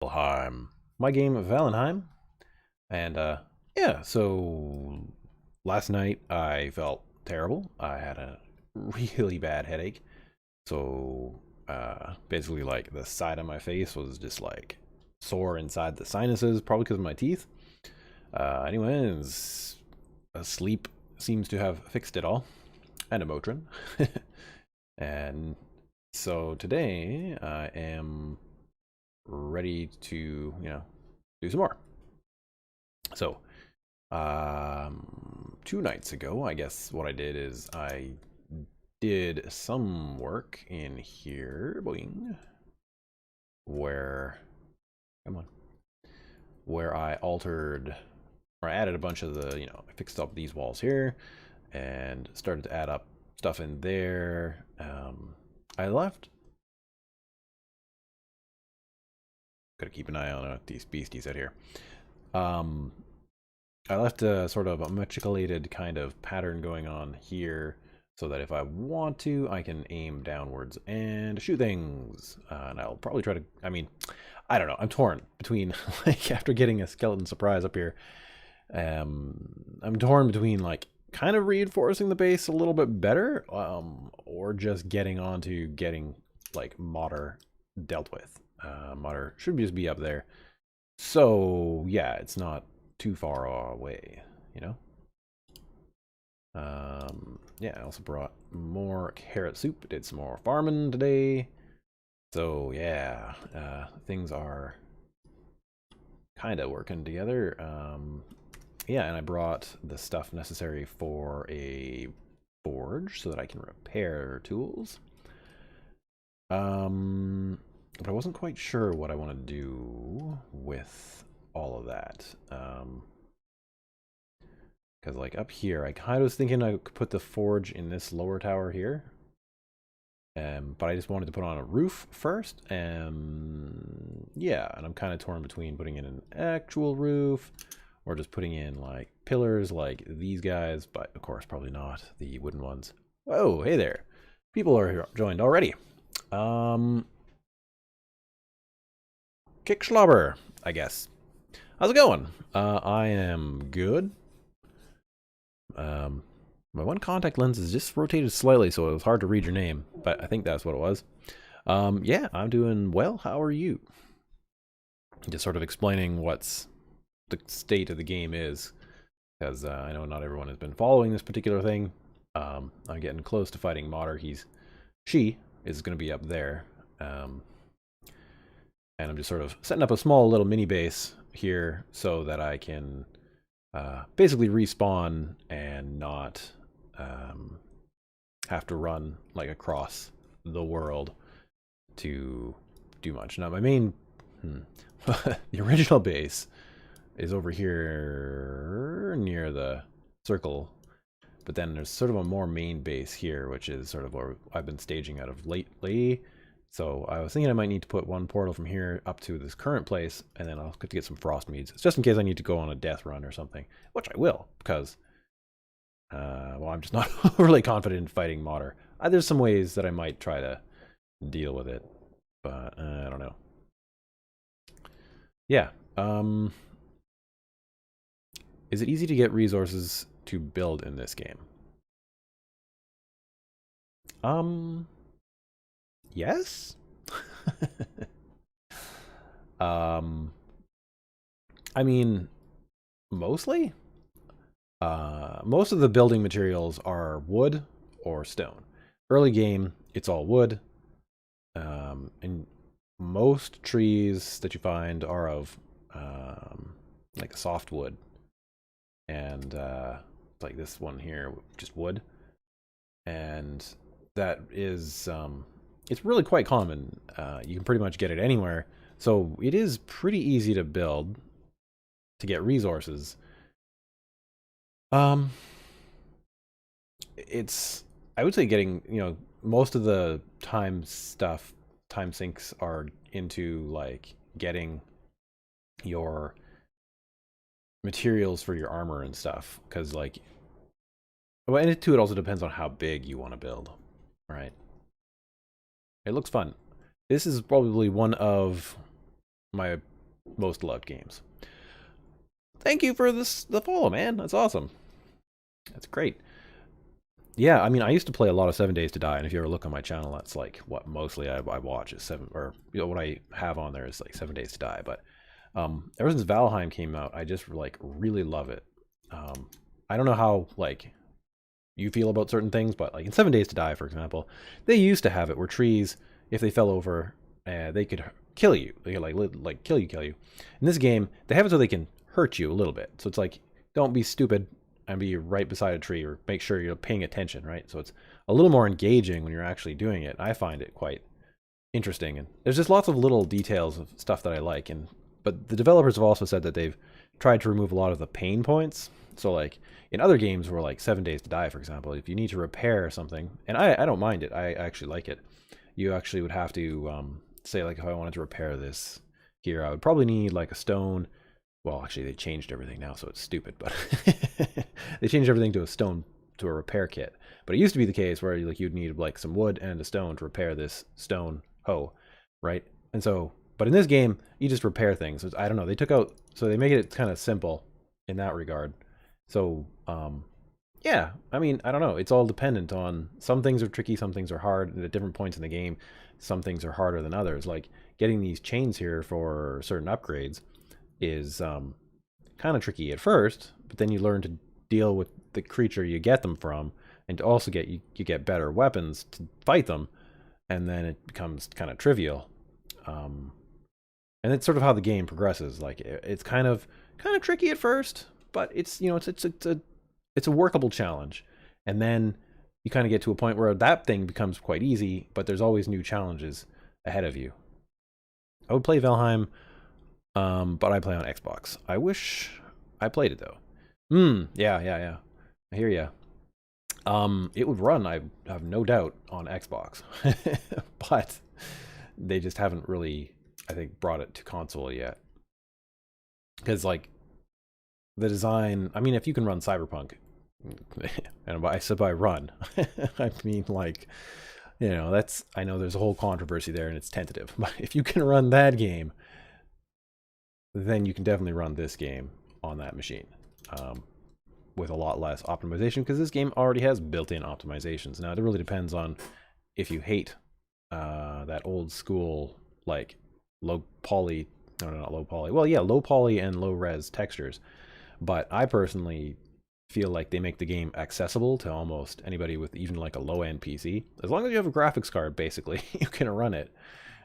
Valheim. My game of Valheim. And yeah, so last night I felt terrible. I had a really bad headache. So basically like the side of my face was just like sore inside the sinuses, probably because of my teeth. Anyways, sleep seems to have fixed it all. And a Motrin. And so today I am ready to, do some more. So, 2 nights ago, I guess what I did is I did some work in here, boing, where, come on, where I altered, or I added a bunch of the, I fixed up these walls here and started to add up stuff in there. I left, gotta keep an eye on these beasties out here. I left a sort of a metriculated kind of pattern going on here so that if I want to, I can aim downwards and shoot things. And I'll probably try to, I don't know. I'm torn between, like, after getting a skeleton surprise up here, I'm torn between, like, kind of reinforcing the base a little bit better, or just getting like, Modder dealt with. Modder should just be up there. So, yeah, it's not too far away, you know? Yeah, I also brought more carrot soup, did some more farming today. So, yeah, things are kind of working together. Yeah, and I brought the stuff necessary for a forge so that I can repair tools. But I wasn't quite sure what I want to do with all of that. Because like up here, I kind of was thinking I could put the forge in this lower tower here. But I just wanted to put on a roof first. Yeah, and I'm kind of torn between putting in an actual roof or just putting in like pillars like these guys, but of course probably not the wooden ones. Whoa, hey there. People are joined already. Kick Schlobber, I guess. How's it going? I am good. My one contact lens is just rotated slightly, so it was hard to read your name, but I think that's what it was. Yeah, I'm doing well. How are you? Just sort of explaining what's the state of the game is, because I know not everyone has been following this particular thing. I'm getting close to fighting Modder. She is going to be up there. And I'm just sort of setting up a small little mini base here so that I can basically respawn and not have to run like across the world to do much. Now my main, the original base is over here near the circle, but then there's sort of a more main base here, which is sort of where I've been staging out of lately. So I was thinking I might need to put one portal from here up to this current place, and then I'll get to get some frost meads. It's just in case I need to go on a death run or something, which I will, because, well, I'm just not really confident in fighting Modder. There's some ways that I might try to deal with it, but I don't know. Yeah. Is it easy to get resources to build in this game? Yes. I mean, mostly. Most of the building materials are wood or stone. Early game, it's all wood. And most trees that you find are of like a soft wood. And like this one here, just wood. And that is, it's really quite common. You can pretty much get it anywhere. So it is pretty easy to build, to get resources. It's, I would say getting, most of the time sinks are into like getting your materials for your armor and stuff. Because like, well, and it also depends on how big you want to build, right? It looks fun. This is probably one of my most loved games. Thank you for the follow, man. That's awesome. That's great. Yeah, I mean, I used to play a lot of 7 Days to Die, and if you ever look on my channel, that's like what mostly I watch is what I have on there is like 7 Days to Die. But ever since Valheim came out, I just like really love it. I don't know how like you feel about certain things, but like in 7 Days to Die, for example, they used to have it where trees, if they fell over, they could kill you. They could like kill you. In this game, they have it so they can hurt you a little bit. So it's like, don't be stupid and be right beside a tree, or make sure you're paying attention, right? So it's a little more engaging when you're actually doing it. I find it quite interesting, and there's just lots of little details of stuff that I like. But the developers have also said that they've tried to remove a lot of the pain points. So like in other games where like 7 Days to Die, for example, if you need to repair something, and I don't mind it, I actually like it. You actually would have to say like if I wanted to repair this here, I would probably need like a stone. Well, actually, they changed everything now, so it's stupid, but they changed everything to a repair kit. But it used to be the case where like you'd need like some wood and a stone to repair this stone hoe, right? And so, but in this game, you just repair things. So I don't know. They took out, so they make it kind of simple in that regard. So, yeah, I mean, I don't know. It's all dependent on, some things are tricky, some things are hard, and at different points in the game, some things are harder than others. Like getting these chains here for certain upgrades is kind of tricky at first, but then you learn to deal with the creature you get them from, and to also get you get better weapons to fight them, and then it becomes kind of trivial. And it's sort of how the game progresses. Like it's kind of tricky at first, but it's it's a workable challenge, and then you kind of get to a point where that thing becomes quite easy, but there's always new challenges ahead of you. I would play Valheim. But I play on Xbox. I wish I played it though. Yeah. I hear ya. It would run, I have no doubt, on Xbox. But they just haven't really, I think, brought it to console yet. Because like the design, I mean, if you can run Cyberpunk, and I said by run, I mean like, that's, I know there's a whole controversy there and it's tentative, but if you can run that game, then you can definitely run this game on that machine with a lot less optimization, because this game already has built-in optimizations. Now, it really depends on if you hate that old school, like low poly, no, not low poly. Well, yeah, low poly and low res textures. But I personally feel like they make the game accessible to almost anybody with even like a low-end PC. As long as you have a graphics card, basically, you can run it,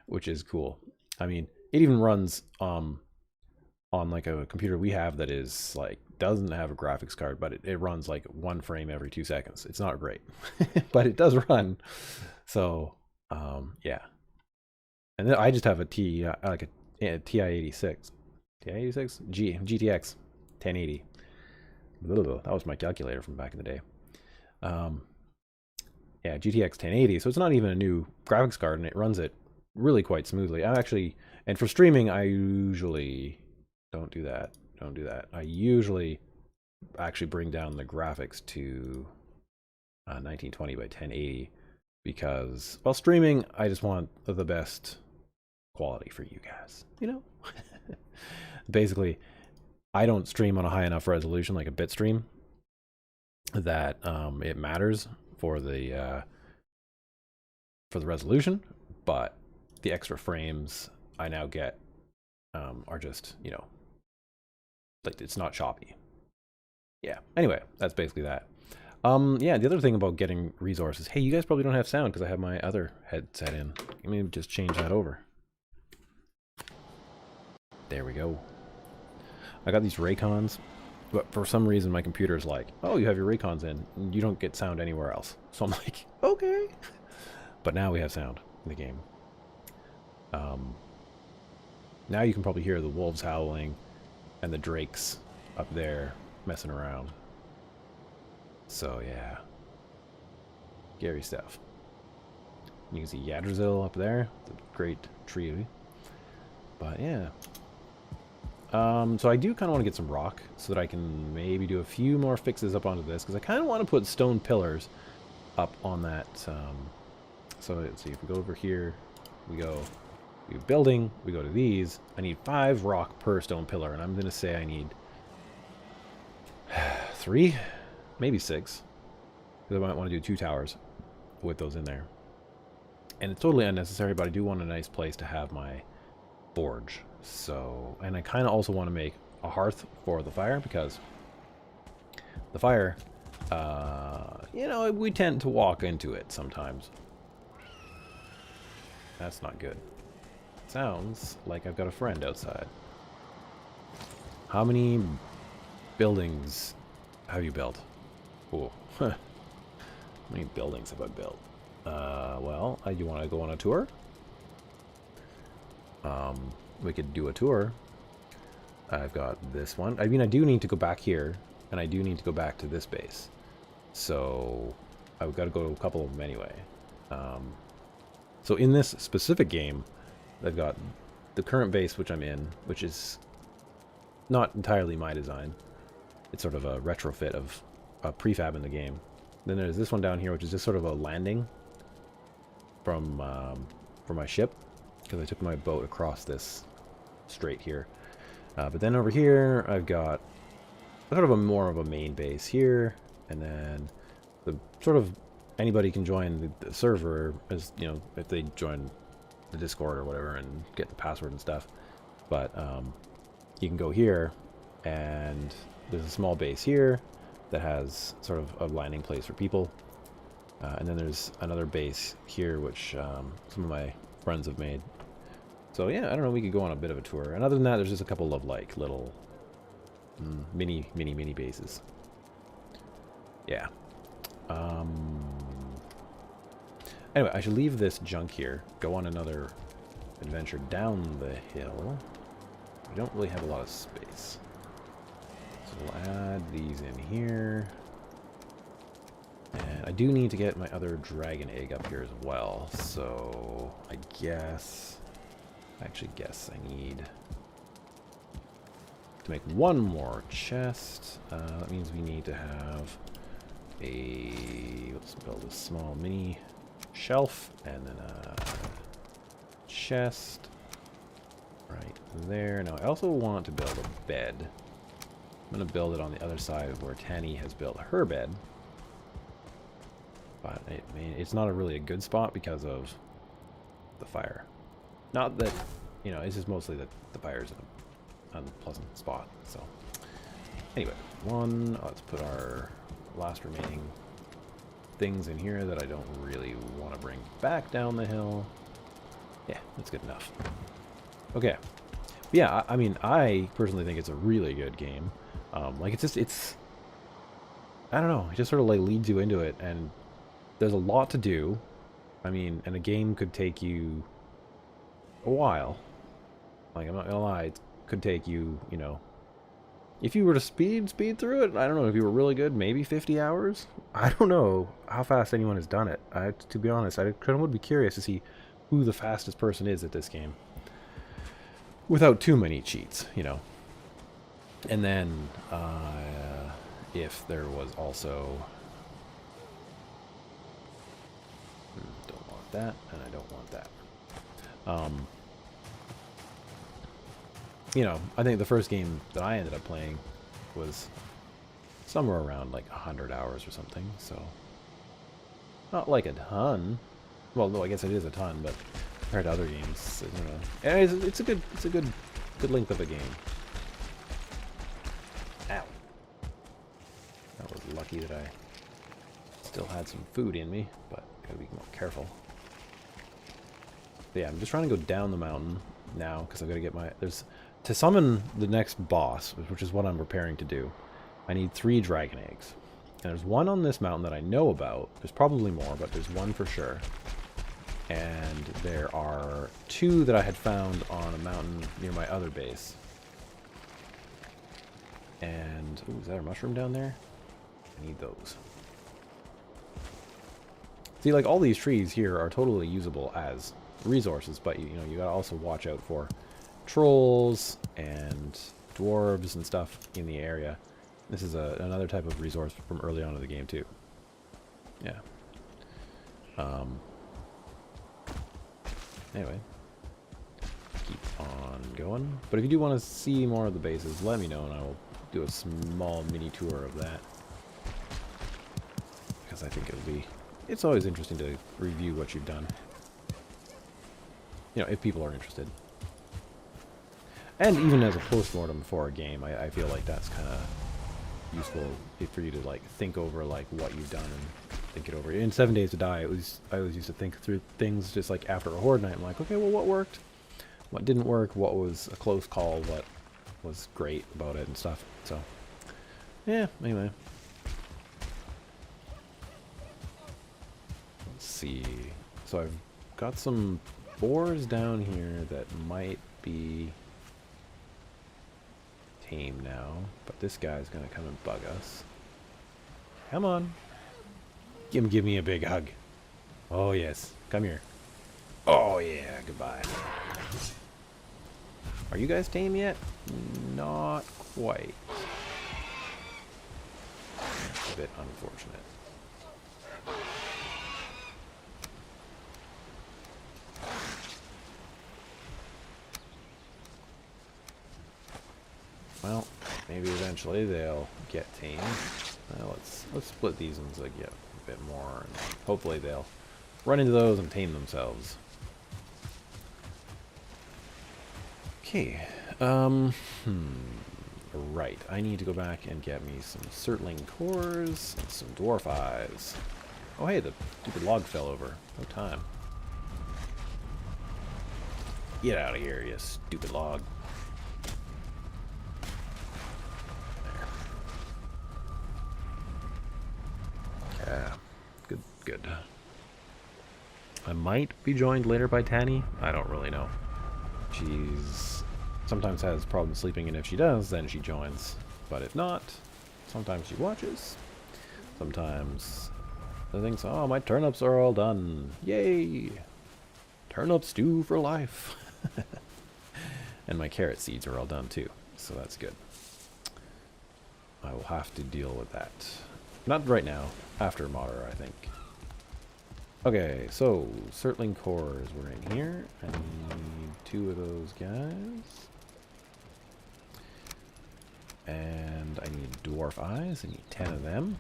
which is cool. I mean, it even runs on like a computer we have that is like doesn't have a graphics card, but it runs like 1 frame every 2 seconds. It's not great, but it does run. So yeah. And then I just have a TI-86 GTX 1080. That was my calculator from back in the day. Yeah, GTX 1080. So it's not even a new graphics card, and it runs it really quite smoothly. And for streaming, I usually don't do that. I usually actually bring down the graphics to 1920 by 1080, because while streaming, I just want the best quality for you guys, Basically, I don't stream on a high enough resolution like a bit stream that it matters for the resolution, but the extra frames I now get are just, like it's not choppy. Yeah. Anyway, that's basically that. Yeah, the other thing about getting resources. Hey, you guys probably don't have sound because I have my other headset in. Let me just change that over. There we go. I got these Raycons, but for some reason my computer's like, oh, you have your Raycons in. You don't get sound anywhere else. So I'm like, okay. But now we have sound in the game. Now you can probably hear the wolves howling and the drakes up there messing around. So yeah, scary stuff. You can see Adreden up there, the great tree. But yeah. So I do kind of want to get some rock so that I can maybe do a few more fixes up onto this, because I kind of want to put stone pillars up on that. So let's see, if we go over here, we go We do building, we go to these. I need 5 rock per stone pillar, and I'm going to say I need 3, maybe 6. Because I might want to do 2 towers with those in there. And it's totally unnecessary, but I do want a nice place to have my forge. So, and I kind of also want to make a hearth for the fire, because the fire, you know, we tend to walk into it sometimes. That's not good. Sounds like I've got a friend outside. How many buildings have you built? Oh, how many buildings have I built? Well, you want to go on a tour? We could do a tour. I've got this one. I mean, I do need to go back here, and I do need to go back to this base. So, I've got to go to a couple of them anyway. So in this specific game, I've got the current base which I'm in, which is not entirely my design. It's sort of a retrofit of a prefab in the game. Then there's this one down here, which is just sort of a landing from for my ship, because I took my boat across this strait here. But then over here, I've got sort of a more of a main base here, and then the sort of anybody can join the server, as you know, if they join the Discord or whatever and get the password and stuff. But you can go here, and there's a small base here that has sort of a landing place for people. And then there's another base here, which some of my friends have made. So yeah, I don't know, we could go on a bit of a tour. And other than that, there's just a couple of like little mini bases. Yeah. Anyway, I should leave this junk here, go on another adventure down the hill. We don't really have a lot of space. So we'll add these in here. And I do need to get my other dragon egg up here as well. So I actually guess I need to make one more chest. That means we need to have let's build a small mini shelf, and then a chest right there. Now I also want to build a bed. I'm going to build it on the other side of where Tanny has built her bed. But I mean, it's not really a good spot because of the fire. Not that, you know, it's just mostly that the fire's in an unpleasant spot. So anyway, let's put our last remaining things in here that I don't really want to bring back down the hill. Yeah, that's good enough. Okay. Yeah, I mean, I personally think it's a really good game. Like, it's I don't know, it just sort of like leads you into it, and there's a lot to do. I mean, and a game could take you a while. Like, I'm not gonna lie, it could take you, you know, if you were to speed through it, I don't know, if you were really good, maybe 50 hours? I don't know how fast anyone has done it. To be honest, I kind of would be curious to see who the fastest person is at this game. Without too many cheats, you know. And then, if there was also... don't want that, and I don't want that. You know, I think the first game that I ended up playing was somewhere around like 100 hours or something, so not like a ton. Well, no, I guess it is a ton, but compared to other games, you know, it's a good length of a game. Ow! That was lucky that I still had some food in me, but gotta be more careful. But yeah, I'm just trying to go down the mountain now because I've got to get to summon the next boss, which is what I'm preparing to do. I need 3 dragon eggs. And there's one on this mountain that I know about. There's probably more, but there's one for sure. And there are 2 that I had found on a mountain near my other base. And, ooh, is that a mushroom down there? I need those. See, like, all these trees here are totally usable as resources, but, you know, you gotta also watch out for trolls and dwarves and stuff in the area. This is another type of resource from early on in the game too. Yeah. Anyway, on going. But if you do want to see more of the bases, let me know and I will do a small mini tour of that. Because I think it's always interesting to review what you've done. You know, if people are interested. And even as a post-mortem for a game, I feel like that's kind of useful for you to like think over like what you've done and think it over. In 7 Days to Die, I always used to think through things just like after a horde night. I'm like, okay, well, what worked? What didn't work? What was a close call? What was great about it and stuff. So, yeah, anyway. Let's see. So I've got some boars down here that might be tame now, but this guy's gonna come and bug us. Come on. Give me a big hug. Oh yes, come here. Oh yeah, goodbye. Are you guys tame yet? Not quite. That's a bit unfortunate. Well, maybe eventually they'll get tamed. Let's split these ones like get a bit more, and hopefully they'll run into those and tame themselves. Okay. Right. I need to go back and get me some Surtling cores and some dwarf eyes. Oh hey, the stupid log fell over. No time. Get out of here, you stupid log. Yeah, good. I might be joined later by Tanny. I don't really know. She's sometimes has problems sleeping, and if she does, then she joins. But if not, sometimes she watches. Sometimes the thinks, oh, my turnips are all done. Yay! Turnip stew for life. And my carrot seeds are all done too, so that's good. I will have to deal with that. Not right now. After Modder, I think. Okay, so Surtling cores were in here. I need 2 of those guys. And I need dwarf eyes. I need 10 of them.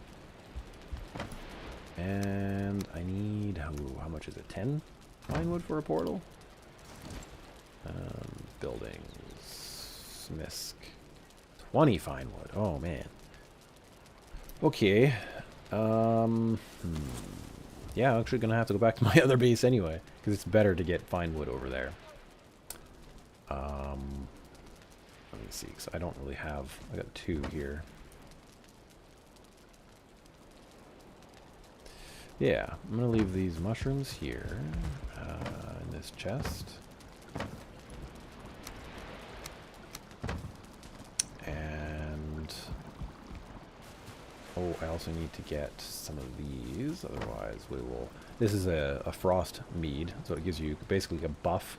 And I need, how much is it? 10 pine wood for a portal? Buildings. Smisk. 20 fine wood. Oh, man. Okay. Yeah, I'm actually gonna have to go back to my other base anyway, because it's better to get fine wood over there. Let me see, because I don't really have. I got 2 here. Yeah, I'm gonna leave these mushrooms here in this chest. And oh, I also need to get some of these, otherwise we will... This is a frost mead, so it gives you basically a buff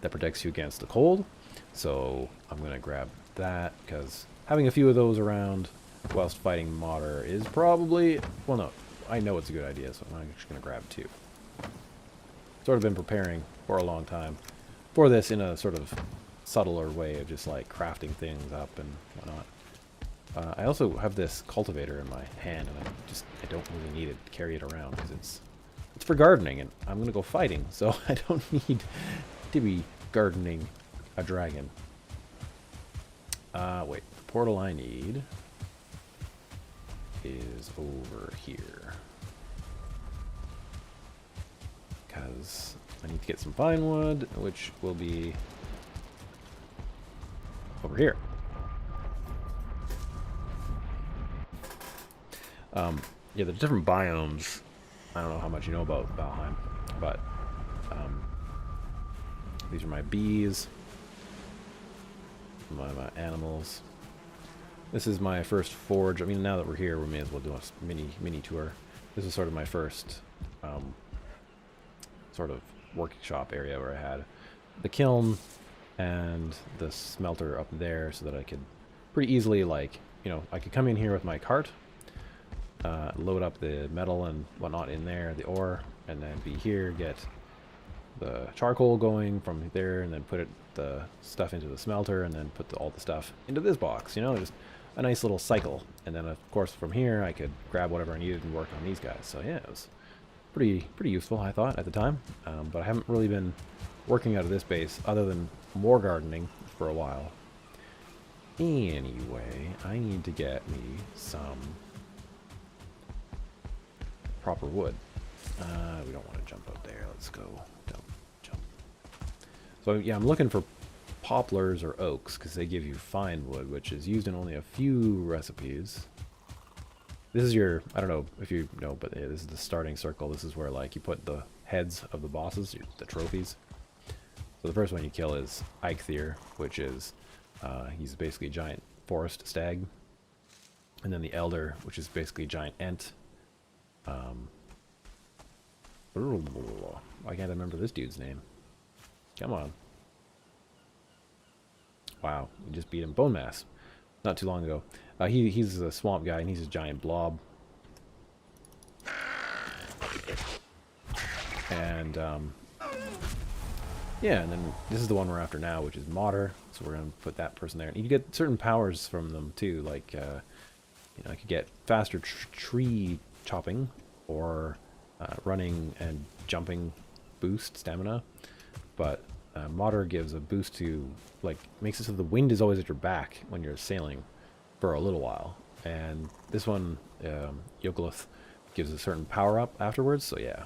that protects you against the cold. So I'm going to grab that, because having a few of those around whilst fighting Modder is probably... Well, no, I know it's a good idea, so I'm just going to grab 2. Sort of been preparing for a long time for this in a sort of subtler way of just like crafting things up and whatnot. I also have this cultivator in my hand, and I don't really need it to carry it around because it's for gardening, and I'm gonna go fighting, so I don't need to be gardening a dragon. Wait, the portal I need is over here, because I need to get some pine wood, which will be over here. Yeah, there's different biomes. I don't know how much you know about Valheim, but these are my bees, my animals. This is my first forge. I mean, now that we're here, we may as well do a mini tour. This is sort of my first sort of workshop area where I had the kiln and the smelter up there, so that I could pretty easily, like, you know, I could come in here with my cart, load up the metal and whatnot in there, the ore, and then be here, get the charcoal going from there, and then put it the stuff into the smelter, and then put all the stuff into this box. You know, just a nice little cycle. And then, of course, from here, I could grab whatever I needed and work on these guys. So, yeah, it was pretty useful, I thought, at the time. But I haven't really been working out of this base other than more gardening for a while. Anyway, I need to get me some proper wood. We don't want to jump out there. Let's go. Jump. So, yeah, I'm looking for poplars or oaks because they give you fine wood, which is used in only a few recipes. This is your, I don't know if you know, but yeah, this is the starting circle. This is where, like, you put the heads of the bosses, the trophies. So the first one you kill is Eikthyr, which is, he's basically a giant forest stag. And then the Elder, which is basically a giant ent. I can't remember this dude's name. Come on. Wow, we just beat him. Bone Mass. Not too long ago. He's a swamp guy, and he's a giant blob. And, yeah, and then this is the one we're after now, which is Modder. So we're going to put that person there. And you get certain powers from them, too. Like, you know, I could get faster tree chopping, or running and jumping boost stamina. But Modder gives a boost to, like, makes it so the wind is always at your back when you're sailing for a little while. And this one, Yogoloth, gives a certain power up afterwards. So yeah,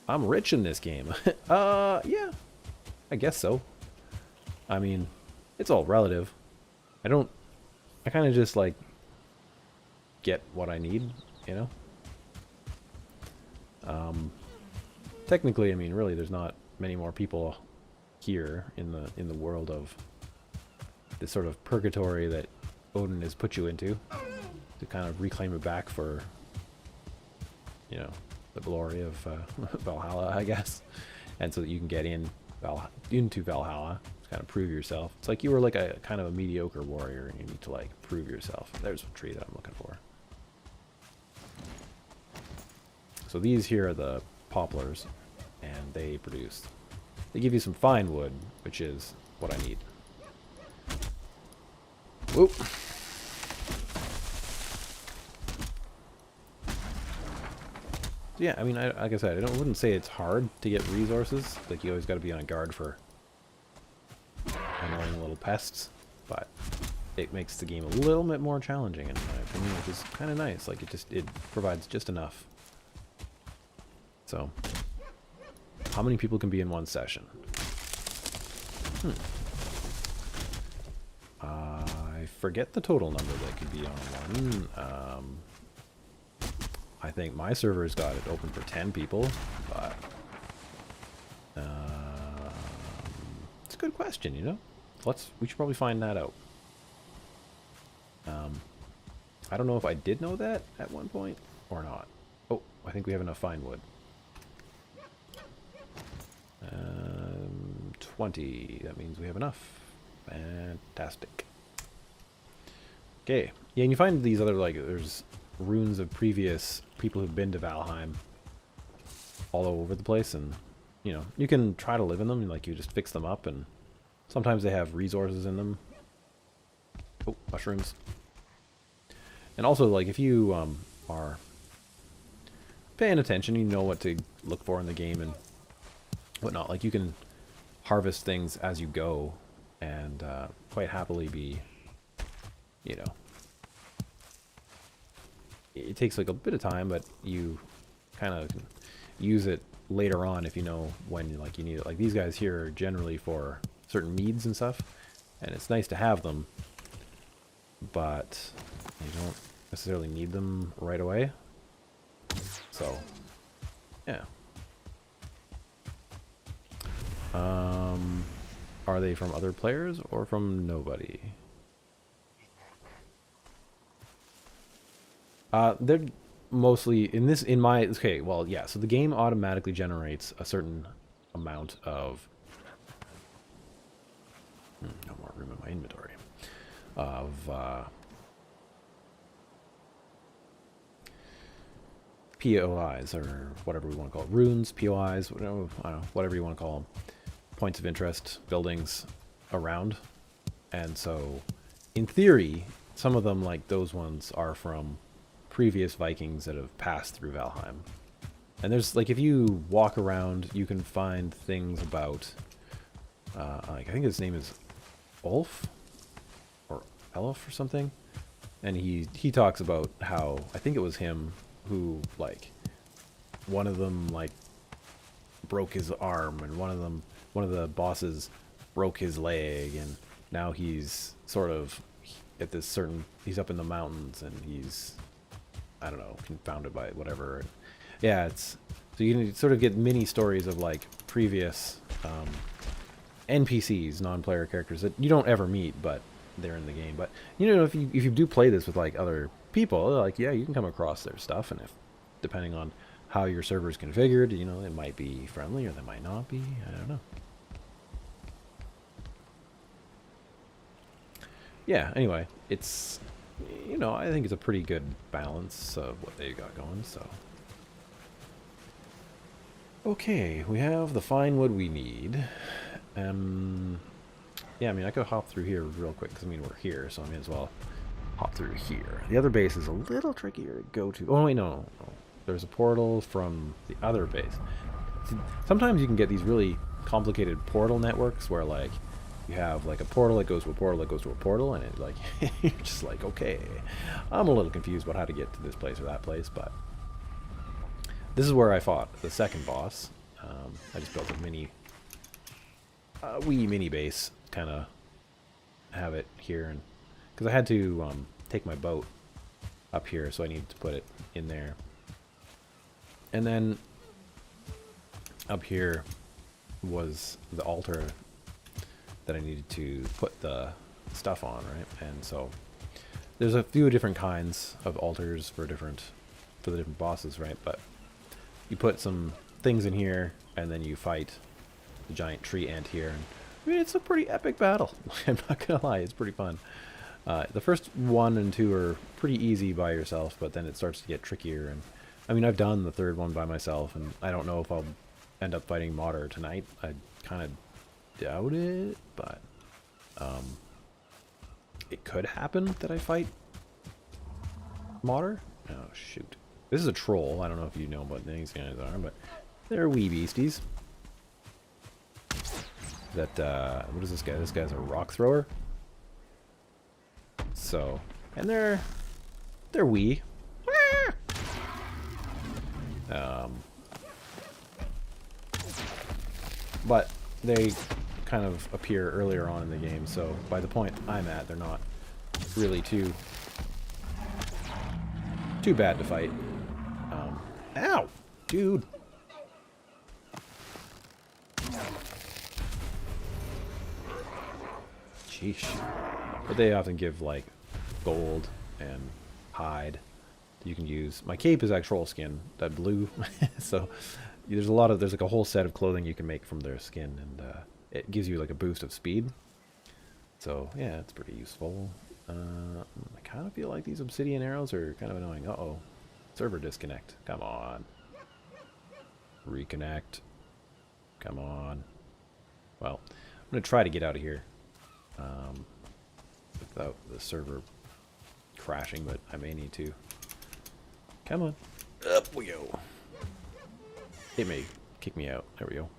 I'm rich in this game. Yeah, I guess so. I mean, it's all relative. I kind of just, like, get what I need, you know? Technically, I mean, really, there's not many more people here in the world of this sort of purgatory that Odin has put you into, to kind of reclaim it back for, you know, the glory of Valhalla, I guess, and so that you can get into Valhalla to kind of prove yourself. It's like you were like a kind of a mediocre warrior, and you need to, like, prove yourself. There's a tree that I'm looking for. So these here are the poplars, and they give you some fine wood, which is what I need. Whoop. So yeah, I mean, like I said, I wouldn't say it's hard to get resources. Like, you always got to be on guard for annoying little pests, but it makes the game a little bit more challenging, in my opinion, which is kind of nice. Like, it provides just enough. So, how many people can be in one session? I forget the total number that could be on one. I think my server's got it open for 10 people, but it's a good question, you know? We should probably find that out. I don't know if I did know that at one point or not. Oh, I think we have enough fine wood. 20. That means we have enough. Fantastic. Okay. Yeah, and you find these other, like, there's runes of previous people who've been to Valheim all over the place, and, you know, you can try to live in them, like, you just fix them up, and sometimes they have resources in them. Oh, mushrooms. And also, like, if you are paying attention, you know what to look for in the game and whatnot. Like, you can harvest things as you go, and quite happily be, you know, it takes, like, a bit of time, but you kind of use it later on if you know when, like, you need it. Like, these guys here are generally for certain meads and stuff, and it's nice to have them, but you don't necessarily need them right away. So, yeah. Are they from other players or from nobody? They're mostly okay, well, yeah, so the game automatically generates a certain amount of no more room in my inventory of POIs, or whatever we want to call it, runes, POIs, whatever, I don't know, whatever you want to call them. points of interest, buildings around. And so, in theory, some of them, like those ones, are from previous Vikings that have passed through Valheim. And there's, like, if you walk around, you can find things about, like, I think his name is Ulf? Or Elf or something? And he talks about how, I think it was him who, like, one of them, like, broke his arm, and one of the bosses broke his leg, and now he's sort of at this certain, he's up in the mountains, and he's, I don't know, confounded by whatever. Yeah, it's, so you can sort of get mini stories of, like, previous NPCs, non-player characters that you don't ever meet, but they're in the game. But, you know, if you do play this with, like, other people, like, yeah, you can come across their stuff, and if, depending on how your server is configured, you know, it might be friendly or they might not be, I don't know. Yeah, anyway, it's, you know, I think it's a pretty good balance of what they got going, so. Okay, we have the fine wood we need. Yeah, I mean, I could hop through here real quick, because, I mean, we're here, so I may as well hop through here. The other base is a little trickier to go to. Oh, wait, no. There's a portal from the other base. Sometimes you can get these really complicated portal networks where, like, you have, like, a portal that goes to a portal that goes to a portal, and it, like, you're just like, okay, I'm a little confused about how to get to this place or that place, but this is where I fought the second boss. I just built a wee mini base, kind of have it here, and because I had to take my boat up here, so I needed to put it in there. And then up here was the altar that I needed to put the stuff on, right? And so there's a few different kinds of altars for the different bosses, right? But you put some things in here, and then you fight the giant tree ant here. And, I mean, it's a pretty epic battle. I'm not gonna lie, it's pretty fun. The first 1 and 2 are pretty easy by yourself, but then it starts to get trickier. And I mean, I've done the third one by myself, and I don't know if I'll end up fighting Modder tonight. I kind of doubt it, but it could happen that I fight Modder. Oh, shoot. This is a troll. I don't know if you know what these guys are, but they're wee beasties. That, what is this guy? This guy's a rock thrower. So, and they're wee. But they kind of appear earlier on in the game, so by the point I'm at, they're not really too bad to fight. Ow! Dude! Sheesh. But they often give, like, gold and hide that you can use. My cape is actual skin, that blue. So there's like a whole set of clothing you can make from their skin, and it gives you like a boost of speed. So yeah, it's pretty useful. I kind of feel like these obsidian arrows are kind of annoying. Uh-oh. Server disconnect. Come on. Reconnect. Come on. Well, I'm going to try to get out of here without the server crashing, but I may need to. Come on. Up we go. It may kick me out. There we go.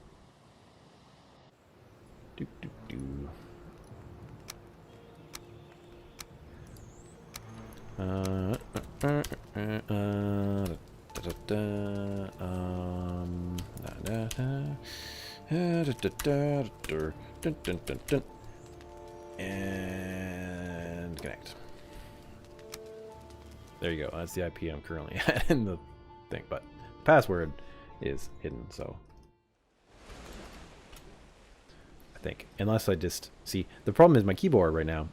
Do, do, do. And connect. There you go. That's the IP I'm currently at in the thing, but password is hidden, so I think, unless I just see, the problem is my keyboard right now,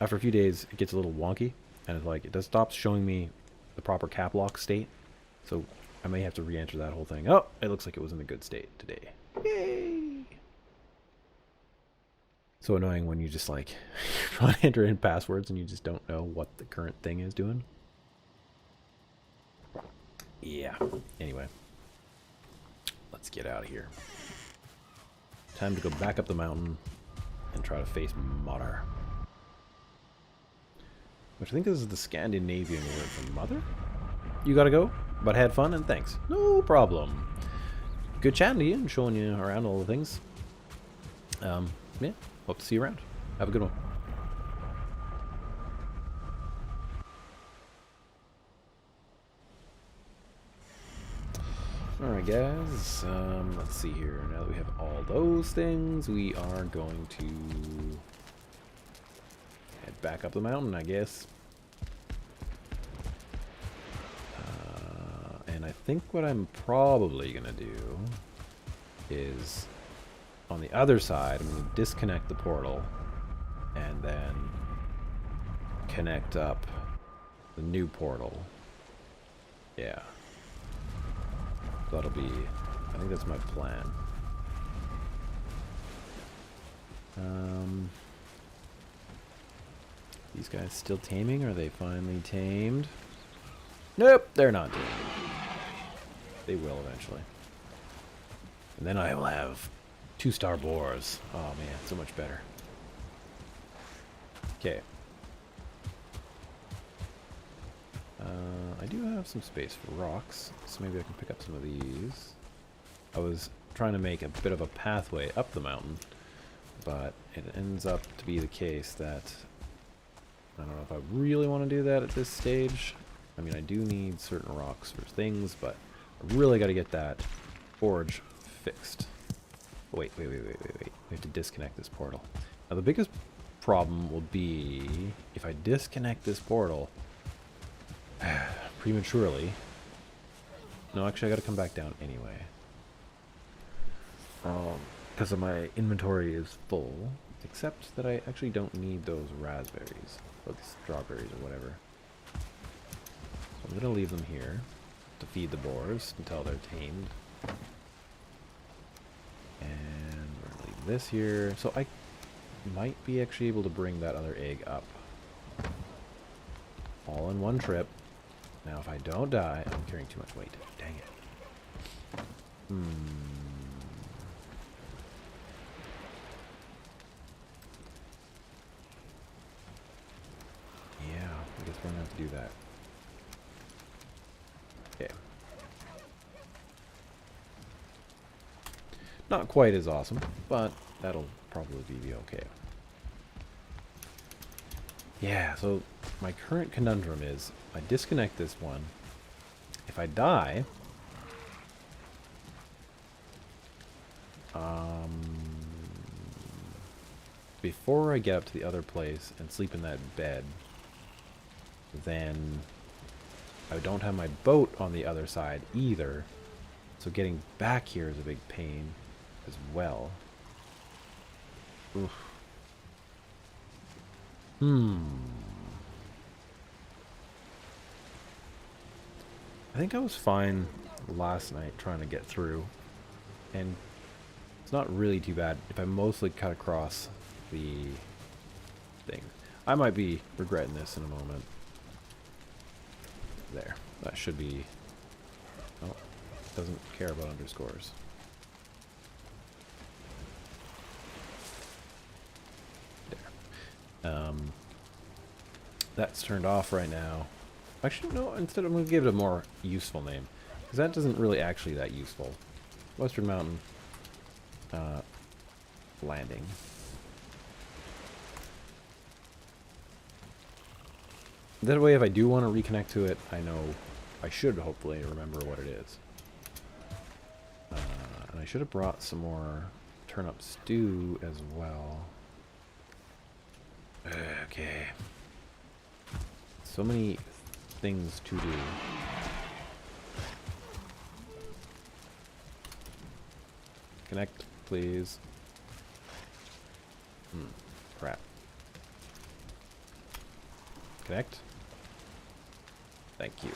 after a few days it gets a little wonky, and it's like it just stops showing me the proper cap lock state, so I may have to re-enter that whole thing. Oh, it looks like it was in a good state today. Yay! So annoying when you just like you're trying to enter in passwords and you just don't know what the current thing is doing. Yeah. Anyway, let's get out of here. Time to go back up the mountain and try to face Mother. Which I think is the Scandinavian word for mother. You gotta go, but had fun and thanks. No problem. Good chatting to you and showing you around all the things. Yeah, hope to see you around. Have a good one. Alright guys, let's see here. Now that we have all those things, we are going to head back up the mountain, I guess. And I think what I'm probably going to do is, on the other side, I'm going to disconnect the portal and then connect up the new portal. Yeah. That'll be, I think that's my plan. These guys still taming? Are they finally tamed? Nope, they're not tamed. They will eventually. And then I will have 2-star boars. Oh man, so much better. Okay. I do have some space for rocks, so maybe I can pick up some of these. I was trying to make a bit of a pathway up the mountain, but it ends up to be the case that I don't know if I really want to do that at this stage. I mean, I do need certain rocks for things, but I really got to get that forge fixed. Oh, wait. We have to disconnect this portal. Now, the biggest problem will be if I disconnect this portal prematurely. No, actually, I got to come back down anyway. Because of my inventory is full, except that I actually don't need those raspberries, or the strawberries, or whatever. So I'm going to leave them here to feed the boars until they're tamed. And we're going to leave this here. So I might be actually able to bring that other egg up. All in one trip. Now if I don't die, I'm carrying too much weight. Dang it. Yeah, I guess we're going to have to do that. Okay. Not quite as awesome, but that'll probably be okay. Yeah, so my current conundrum is I disconnect this one. If I die, before I get up to the other place and sleep in that bed, then I don't have my boat on the other side either. So getting back here is a big pain as well. Oof. I think I was fine last night trying to get through, and it's not really too bad if I mostly cut across the thing. I might be regretting this in a moment. There. That should be... Oh, doesn't care about underscores. There. That's turned off right now. Actually, no, instead I'm going to give it a more useful name, because that isn't really actually that useful. Western Mountain Landing. That way, if I do want to reconnect to it, I know I should hopefully remember what it is. And I should have brought some more turnip stew as well. Okay. So many things to do. Connect, please. Crap. Connect. Thank you.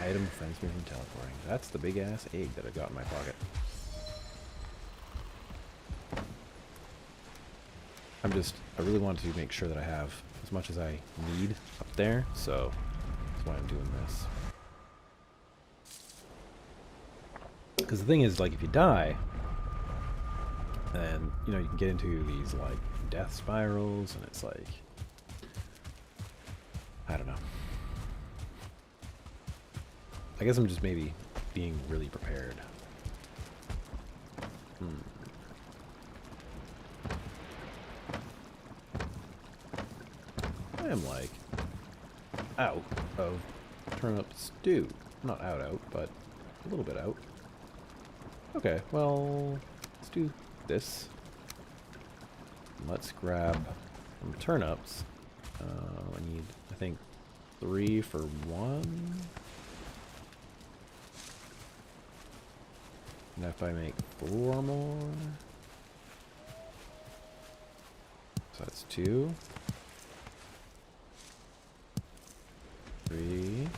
Item prevents me from teleporting. That's the big ass egg that I got in my pocket. I really want to make sure that I have as much as I need up there, so that's why I'm doing this. Because the thing is, like, if you die, And, you know, you can get into these, like, death spirals, and it's like... I don't know. I guess I'm just maybe being really prepared. I am, like, out of turnip stew. Not out, but a little bit out. Okay, well, let's do this. Let's grab some turnips. I need, I think, 3 for 1. And if I make 4 more, so that's 2, 3,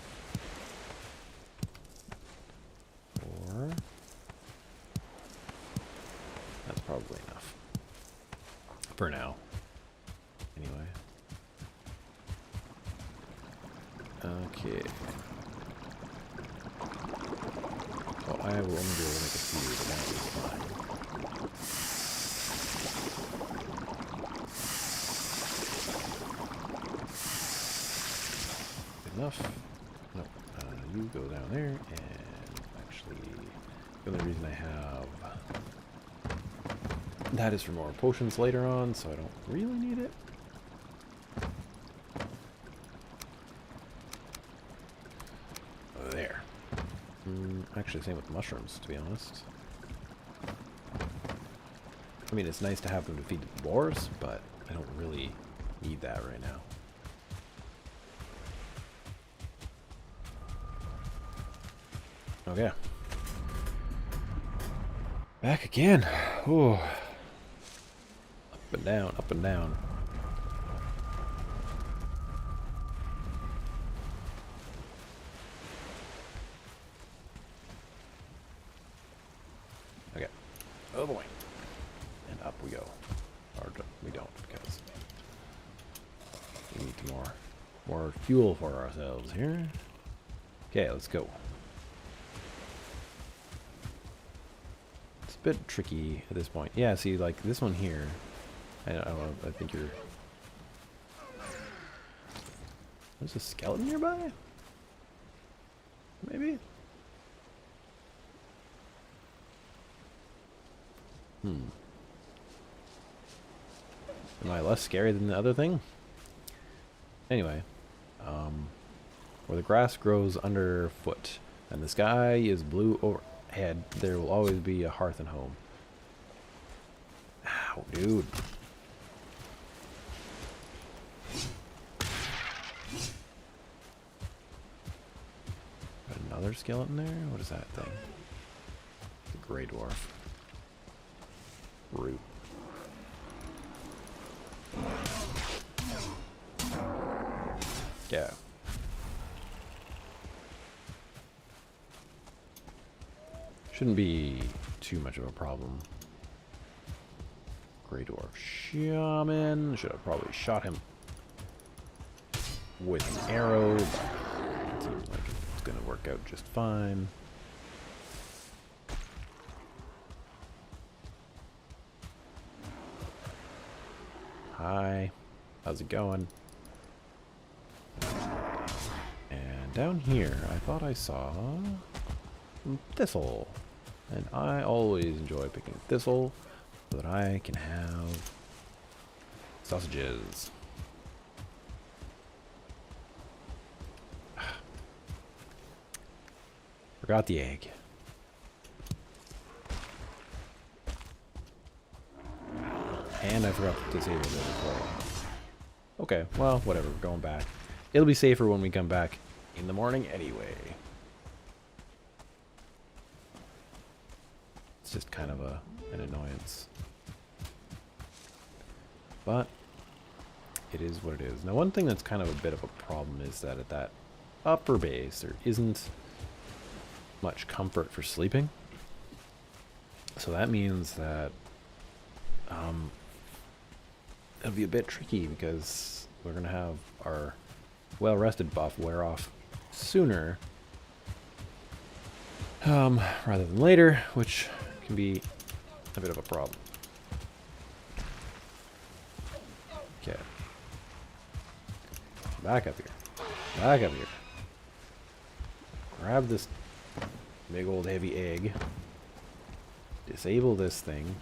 4. That's probably enough for now. Anyway. Okay. Well, I will only be able to make a few, but that is fine. Good enough. No, you go down there, and actually, the only reason I have that is for more potions later on, so I don't really need it. There. Actually, same with the mushrooms, to be honest. I mean, it's nice to have them to feed the boars, but I don't really need that right now. Okay. Back again. Ooh. Up and down, up and down. Okay. Oh boy. And up we go. Or we don't, because we need more fuel for ourselves here. Okay, let's go. It's a bit tricky at this point. Yeah, see, like this one here. I don't know, I think you're... There's a skeleton nearby? Maybe? Am I less scary than the other thing? Anyway, where the grass grows underfoot and the sky is blue overhead, there will always be a hearth and home. Ow, dude. Got another skeleton there? What is that thing? It's a gray dwarf. Root. Yeah. Shouldn't be too much of a problem. Grey Dwarf Shaman. Should have probably shot him with an arrow, but it seems like it's going to work out just fine. Hi. How's it going? And down here, I thought I saw some thistle. And I always enjoy picking thistle so that I can have sausages. Forgot the egg. And I forgot to disable it as well. Okay, well, whatever, we're going back. It'll be safer when we come back in the morning anyway. It's just kind of an annoyance. But it is what it is. Now, one thing that's kind of a bit of a problem is that at that upper base, there isn't much comfort for sleeping. So that means that it'll be a bit tricky because we're going to have our well-rested buff wear off sooner rather than later, which can be a bit of a problem. Okay. Back up here. Back up here. Grab this big old heavy egg. Disable this thing.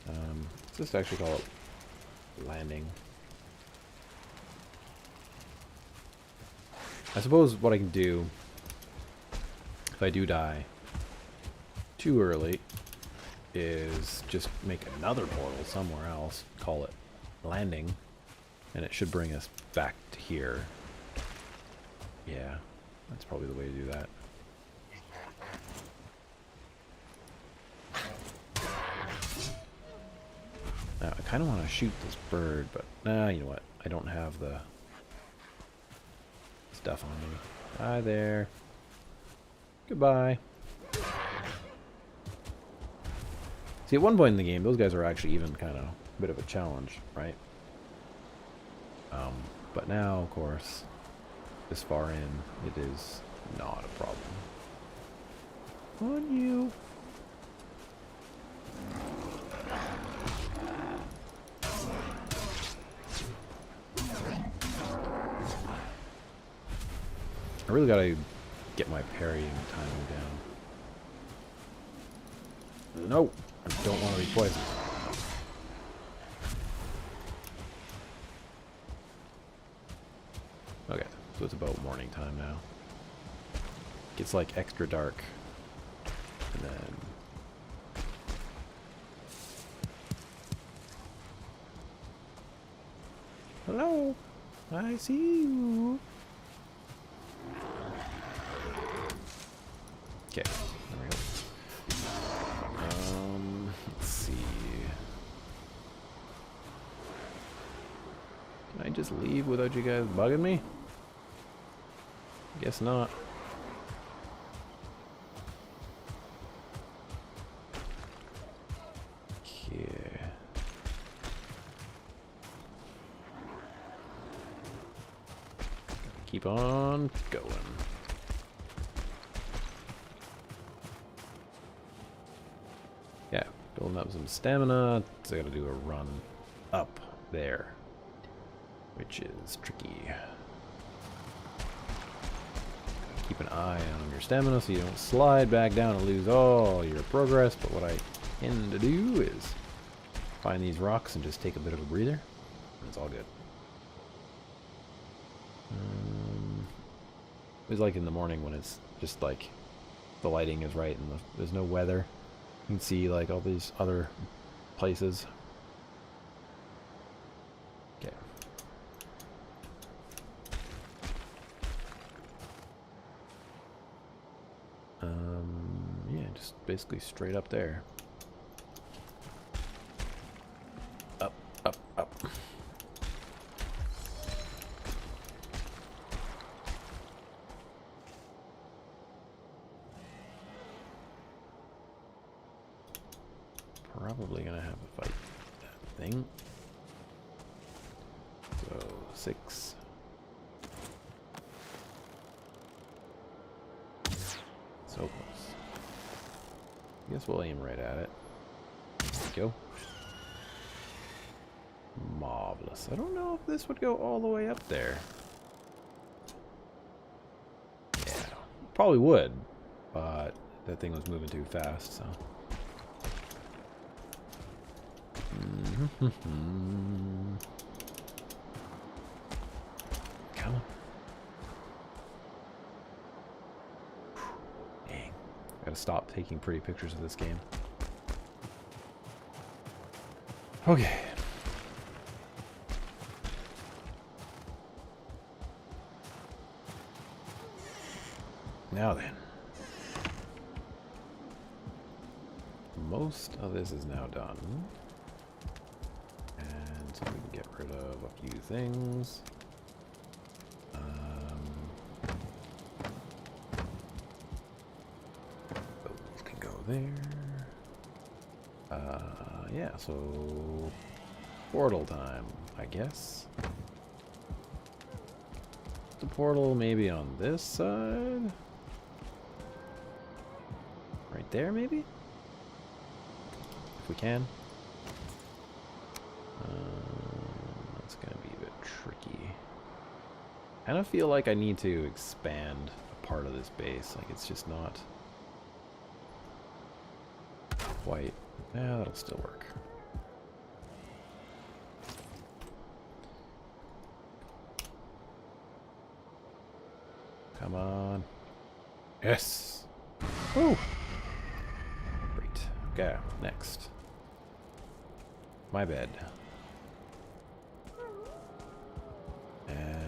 Let's just actually call it landing. I suppose what I can do, if I do die too early, is just make another portal somewhere else, call it landing, and it should bring us back to here. Yeah, that's probably the way to do that. Now, I kind of want to shoot this bird, but you know what? I don't have the stuff on me. Hi there. Goodbye. See, at one point in the game, those guys are actually even kind of a bit of a challenge, right? But now, of course, this far in, it is not a problem. On you. I really gotta get my parrying timing down. No, I don't want to be poisoned. Okay, so it's about morning time now. Gets like extra dark. And then hello, I see you. Okay, there we go. Let's see. Can I just leave without you guys bugging me? Guess not. Okay. Keep on going. Yeah, building up some stamina. So I gotta do a run up there, which is tricky. Keep an eye on your stamina so you don't slide back down and lose all your progress. But what I tend to do is find these rocks and just take a bit of a breather. And it's all good. It was like in the morning when it's just like the lighting is right and there's no weather. You can see like all these other places. Okay. Yeah, just basically straight up there. Up, up, up. Probably gonna have to fight that thing. So 6. So close. I guess we'll aim right at it. There we go. Marvelous. I don't know if this would go all the way up there. Yeah, probably would, but that thing was moving too fast, so. Come on. Dang. Gotta stop taking pretty pictures of this game. Okay. Now then. Most of this is now done. And so we can get rid of a few things. Those can go there. Yeah, so portal time, I guess. The portal maybe on this side? Right there, maybe? If we can. kind of feel like I need to expand a part of this base. Like, it's just not quite... Yeah, that'll still work. Come on. Yes! Woo! Great. Okay, next. My bed. And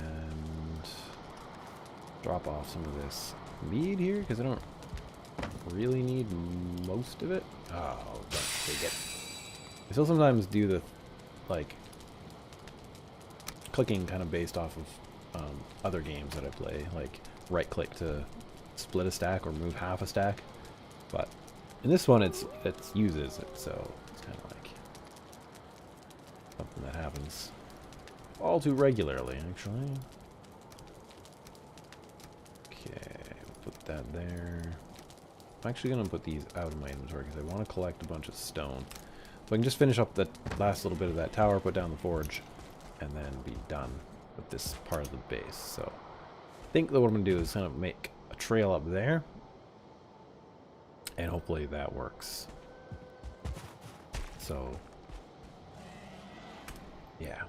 drop off some of this mead here, because I don't really need most of it. Oh, don't take it. I still sometimes do the, like, clicking kind of based off of other games that I play, like right-click to split a stack or move half a stack. But in this one, it uses it, so it's kind of like something that happens all too regularly, actually. Okay, put that there. I'm actually going to put these out of my inventory because I want to collect a bunch of stone. So I can just finish up the last little bit of that tower, put down the forge, and then be done with this part of the base. So I think that what I'm going to do is kind of make a trail up there, and hopefully that works. So, yeah.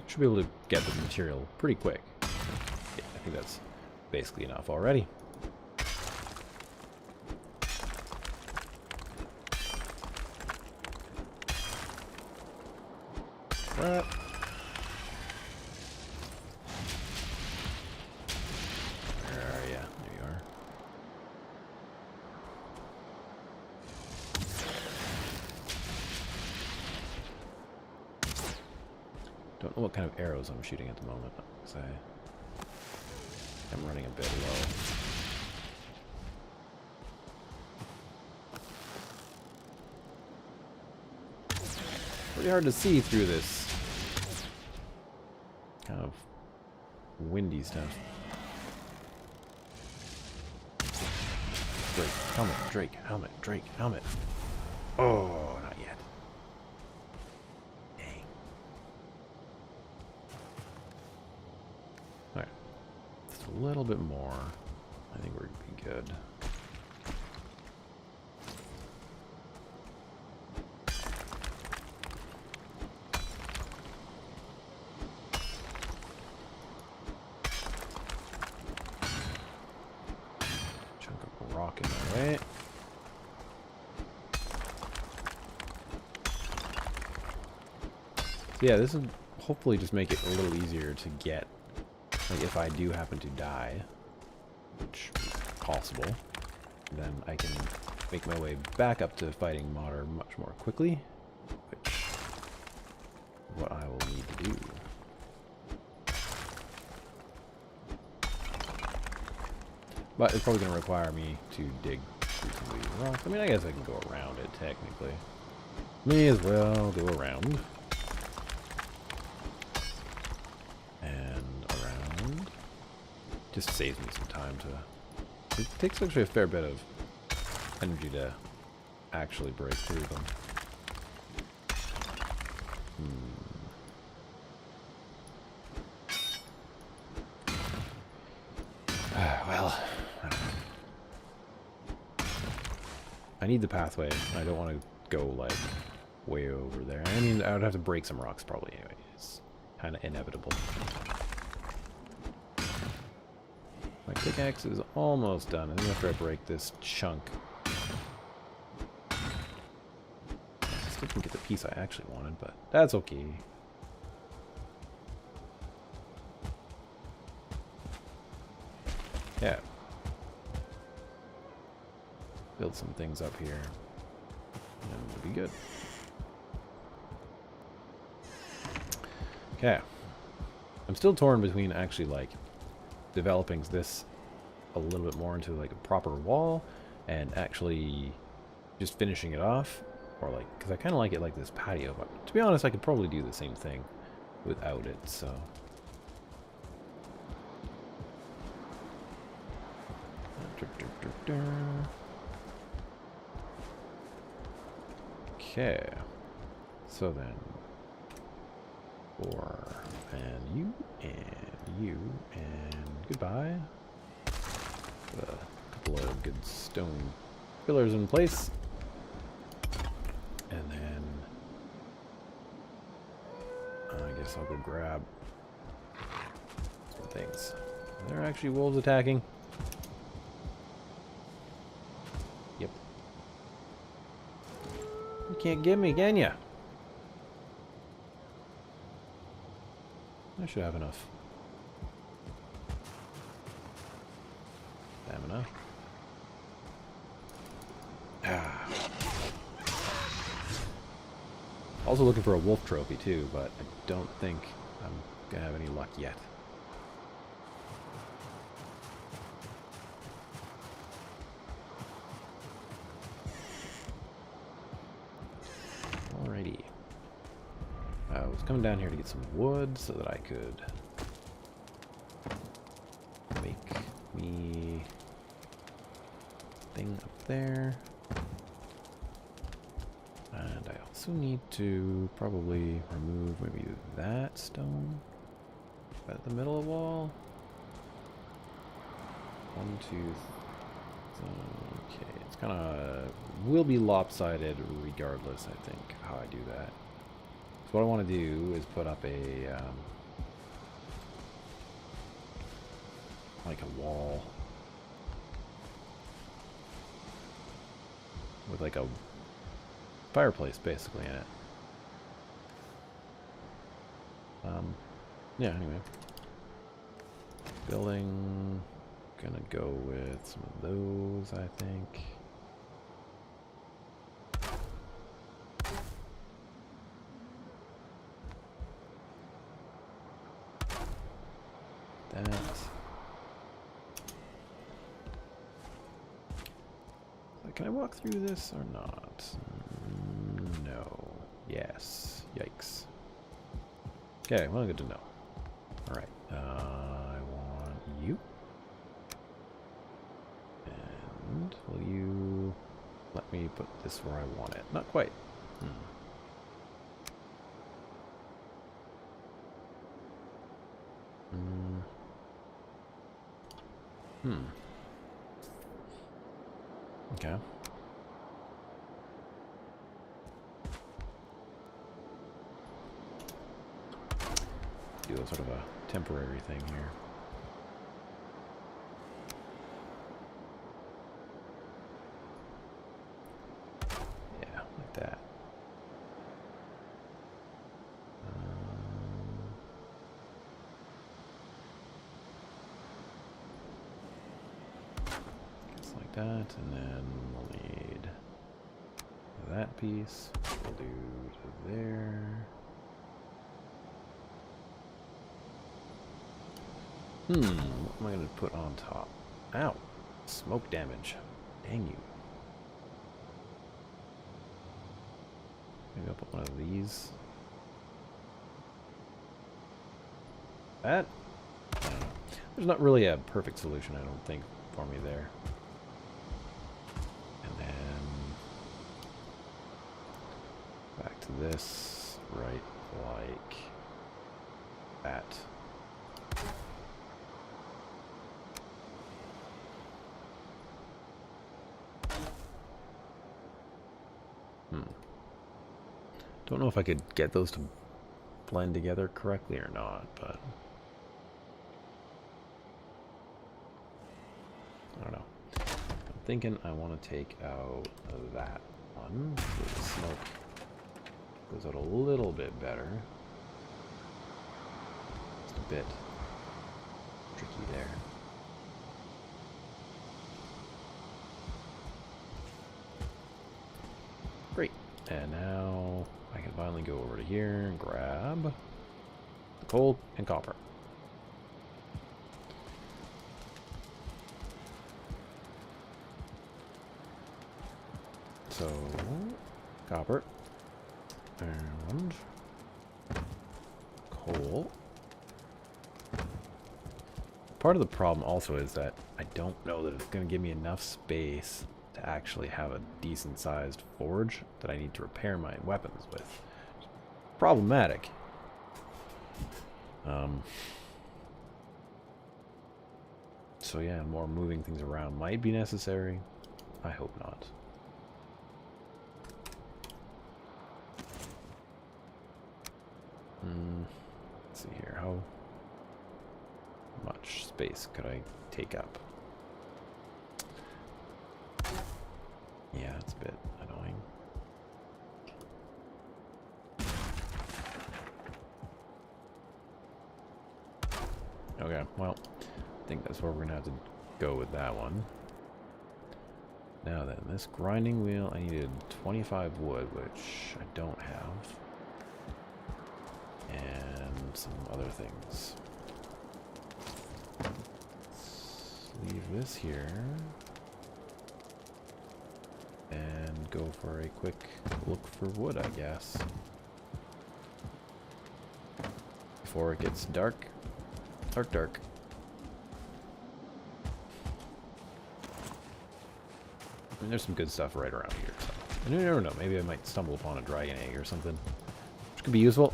Should be able to get the material pretty quick. Yeah, I think that's basically enough already. Where are you? There you are. Don't know what kind of arrows I'm shooting at the moment, because I'm running a bit low. Pretty hard to see through this kind of windy stuff. Drake, helmet, Drake, helmet, Drake, helmet. Oh, not yet. Dang. Alright. Just a little bit more. I think we're gonna be good. Yeah, this will hopefully just make it a little easier to get, like, if I do happen to die, which is possible, then I can make my way back up to fighting Modder much more quickly, which is what I will need to do. But it's probably going to require me to dig through some of these rocks. I mean, I guess I can go around it, technically. May as well go around. Just saves me some time to... It takes actually a fair bit of energy to actually break through them. Well, I need the pathway. I don't want to go, like, way over there. I mean, I would have to break some rocks probably anyway. It's kind of inevitable. My pickaxe is almost done. I think after I break this chunk, I still didn't get the piece I actually wanted, but that's okay. Yeah. Build some things up here, and we'll be good. Okay. I'm still torn between actually, like, developing this a little bit more into like a proper wall and actually just finishing it off, or like, because I kind of like it like this patio, but to be honest I could probably do the same thing without it, so Okay. So then, 4, and you, and goodbye. Put a couple of good stone pillars in place. And then, I guess I'll go grab some things. Are there actually wolves attacking? Yep. You can't get me, can ya? I should have enough stamina. Ah. Also looking for a wolf trophy too, but I don't think I'm gonna have any luck yet. Alrighty. I was coming down here to get some wood so that I could make me a thing up there. And I also need to probably remove maybe that stone at the middle of the wall. 1, 2, okay, it's kind of will be lopsided regardless, I think, how I do that. So what I want to do is put up a like a wall with like a fireplace basically in it. Yeah, anyway. Building, gonna go with some of those, I think. That. Can I walk through this or not? No. Yes. Yikes. Okay, well, good to know. Alright, I want you. And will you let me put this where I want it? Not quite. Okay. Do a sort of a temporary thing here. Yeah, like that. Just like that, and then we'll need that piece. We'll do to there. What am I going to put on top? Ow! Smoke damage. Dang you. Maybe I'll put one of these. That? I don't know. There's not really a perfect solution, I don't think, for me there. And then back to this, right like that. Don't know if I could get those to blend together correctly or not, but I don't know. I'm thinking I want to take out that one. So the smoke goes out a little bit better. Just a bit tricky there. Great. And now I can finally go over to here and grab the coal and copper. So, copper and coal. Part of the problem also is that I don't know that it's going to give me enough space to actually have a decent sized forge that I need to repair my weapons with. Problematic. So yeah, more moving things around might be necessary. I hope not. Let's see here. How much space could I take up? Yeah, that's a bit annoying. Okay, well, I think that's where we're gonna have to go with that one. Now then, this grinding wheel, I needed 25 wood, which I don't have. And some other things. Let's leave this here. And go for a quick look for wood, I guess. Before it gets dark. Dark. I mean, there's some good stuff right around here. So. You never know. Maybe I might stumble upon a dragon egg or something, which could be useful.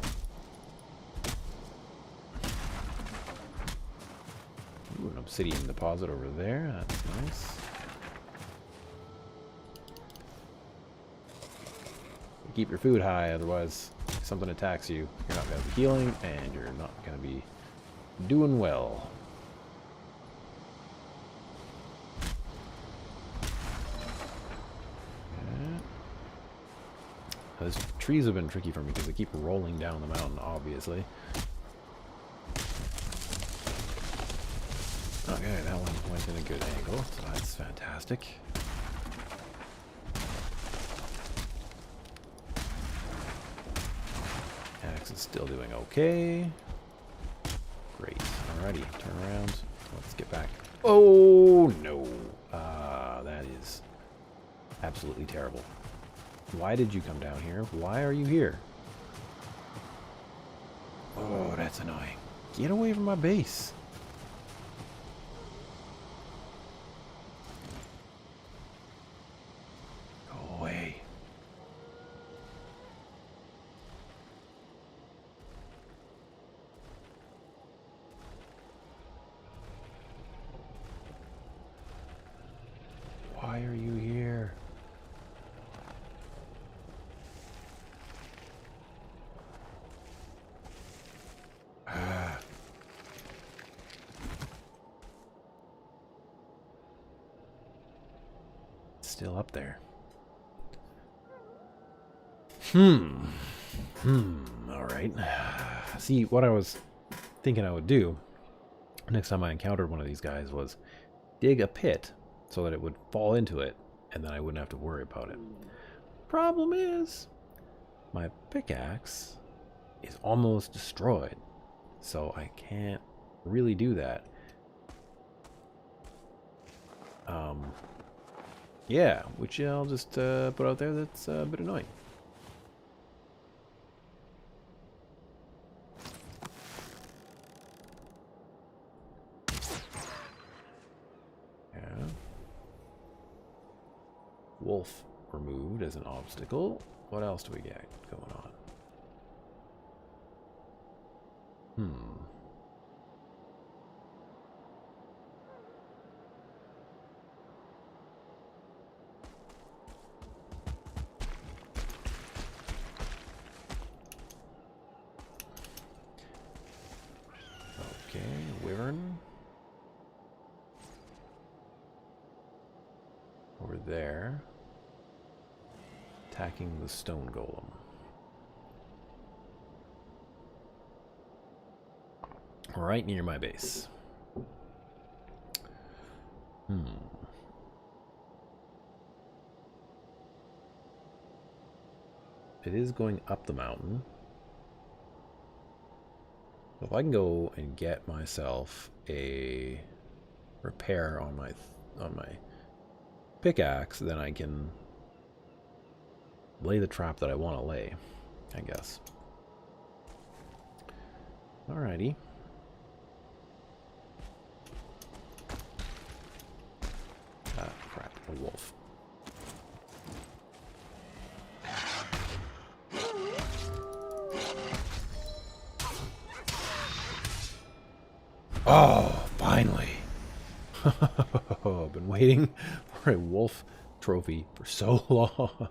Ooh, an obsidian deposit over there. That's nice. Keep your food high, otherwise if something attacks you, you're not going to be healing, and you're not going to be doing well. Those trees have been tricky for me because they keep rolling down the mountain, obviously. Okay, that one went in a good angle, so that's fantastic. Axe is still doing okay. Great. Alrighty, turn around. Let's get back. Oh, no. That is absolutely terrible. Why did you come down here? Why are you here? Oh, that's annoying. Get away from my base. Go away. Why are you here? Still up there. All right. See, what I was thinking I would do next time I encountered one of these guys was dig a pit so that it would fall into it, and then I wouldn't have to worry about it. Problem is, my pickaxe is almost destroyed, so I can't really do that. Yeah, which I'll just put out there, that's a bit annoying. Yeah. Wolf removed as an obstacle. What else do we get going on? Okay, wyvern. Over there. Attacking the stone golem. Right near my base. It is going up the mountain. If I can go and get myself a repair on my pickaxe, then I can lay the trap that I want to lay, I guess. Alrighty. Ah, crap, a wolf. Oh, finally. I've been waiting for a wolf trophy for so long.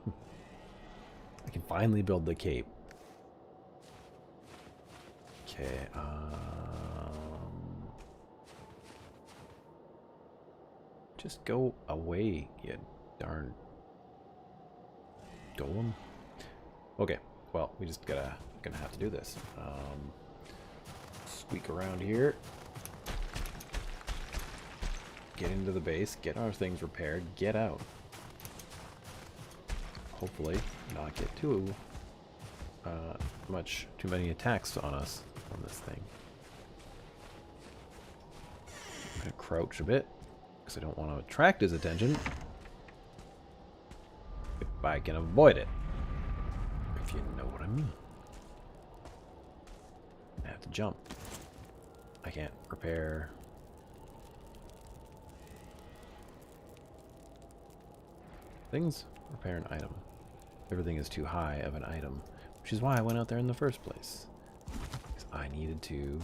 I can finally build the cape. Okay, just go away, you darn golem. Okay, well, we just gonna have to do this. Squeak around here. Get into the base, get our things repaired, get out. Hopefully not get too many attacks on us on this thing. I'm gonna crouch a bit because I don't want to attract his attention if I can avoid it, if you know what I mean. I have to jump. I can't repair. Things, repair an item. Everything is too high of an item, which is why I went out there in the first place. Because I needed to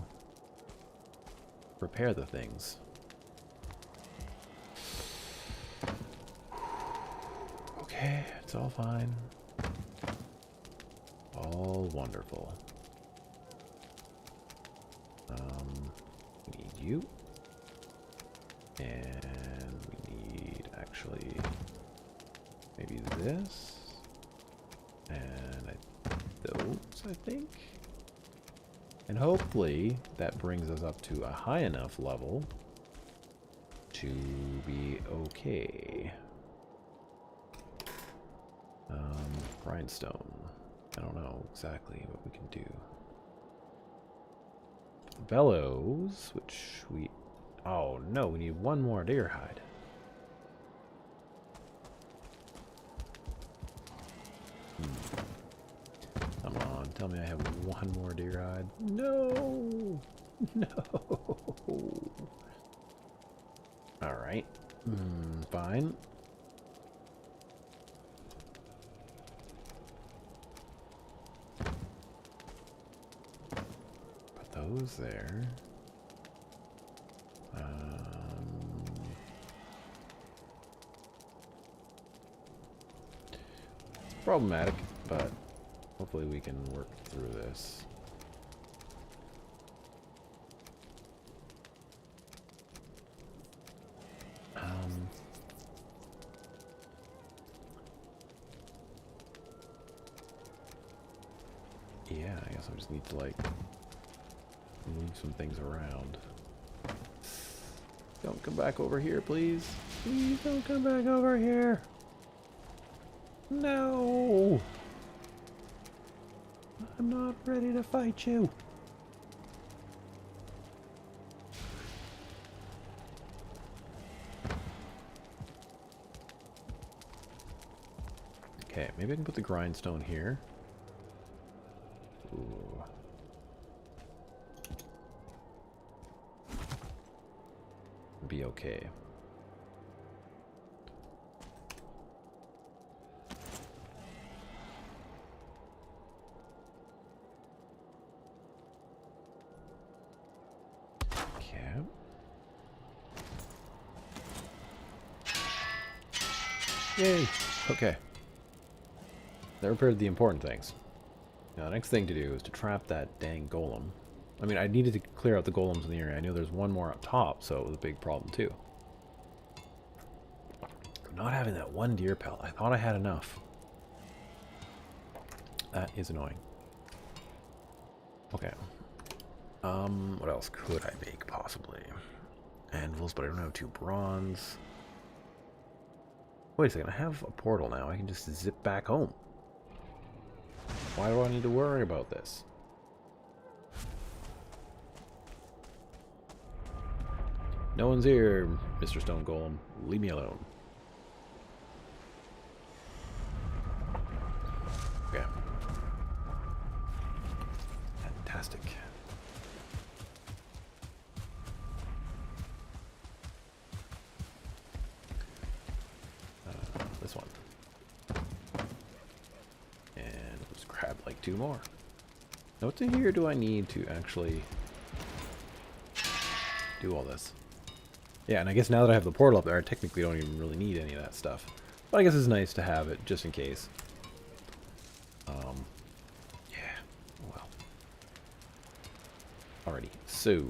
repair the things. Okay, it's all fine. All wonderful. We need you. And we need actually maybe this. And those, I think. And hopefully that brings us up to a high enough level to be okay. Grindstone. I don't know exactly what we can do. Bellows, which we... Oh no, we need one more deer hide. Come on, tell me I have one more deer hide. No! No! Alright. Fine. Put those there. Problematic, but hopefully we can work through this. Yeah, I guess I just need to like move some things around. Don't come back over here, please. Please don't come back over here. No! I'm not ready to fight you. Okay, maybe I can put the grindstone here. Ooh. Be okay. Yay! Okay. That repaired the important things. Now the next thing to do is to trap that dang golem. I mean, I needed to clear out the golems in the area. I knew there's one more up top, so it was a big problem too. Not having that one deer pelt. I thought I had enough. That is annoying. Okay. What else could I make, possibly? Anvils, but I don't have 2 bronze. Wait a second, I have a portal now. I can just zip back home. Why do I need to worry about this? No one's here, Mr. Stone Golem. Leave me alone. Okay. Fantastic. This one. And we'll just grab like 2 more. Now what to here do I need to actually do all this. Yeah, and I guess now that I have the portal up there, I technically don't even really need any of that stuff. But I guess it's nice to have it, just in case. Yeah, well. Alrighty, so...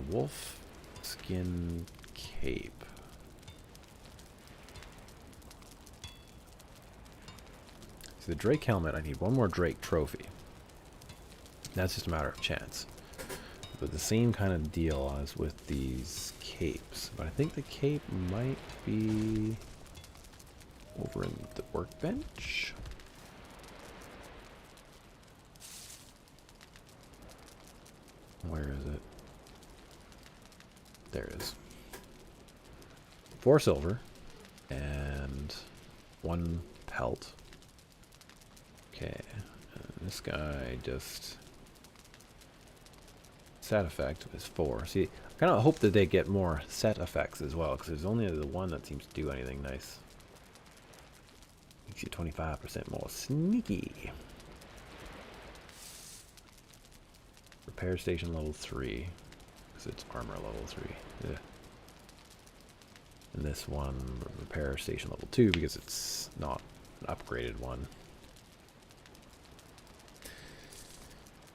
wolf skin cape. So the Drake helmet, I need one more Drake trophy. That's just a matter of chance. But the same kind of deal as with these capes. But I think the cape might be over in the workbench. Where is it? There it is. 4 silver and 1 pelt. Okay, this guy just... set effect is 4. See, I kind of hope that they get more set effects as well, because there's only the one that seems to do anything nice. Makes you 25% more sneaky. Repair station level 3, because it's armor level 3. Yeah. And this one, repair station level 2, because it's not an upgraded one.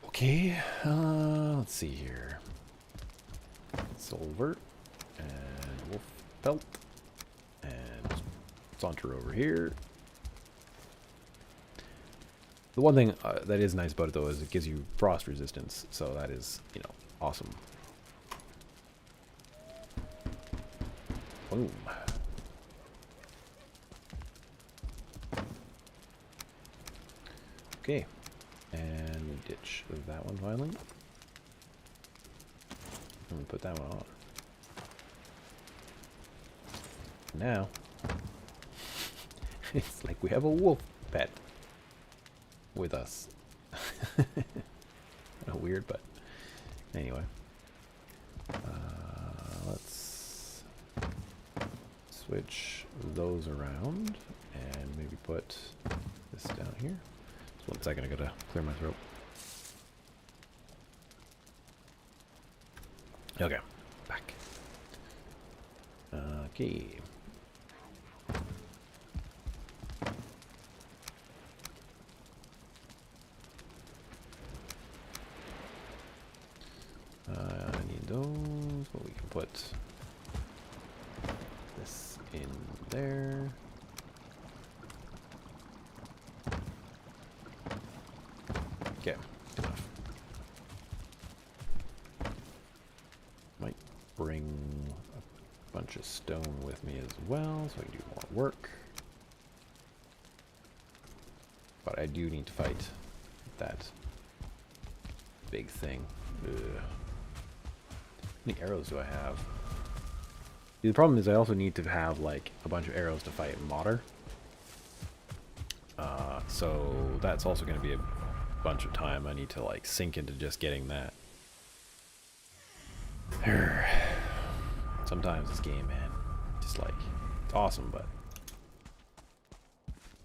Okay, let's see here. Silver and wolf pelt and saunter over here. The one thing that is nice about it though is it gives you frost resistance, so that is, you know, awesome. Boom. Okay. And we ditch that one finally. And we put that one on. Now, it's like we have a wolf pet with us. Weird, but anyway. Let's switch those around and maybe put this down here. Just 1 second, I gotta clear my throat. Okay, back. Okay. I need those, but we can put this in there. Okay, good enough. Might bring a bunch of stone with me as well, so I can do more work. But I do need to fight that big thing. Ugh. How many arrows do I have? The problem is I also need to have like a bunch of arrows to fight Modder. So that's also going to be a bunch of time I need to like sink into just getting that. Sometimes this game, man, just like, it's awesome, but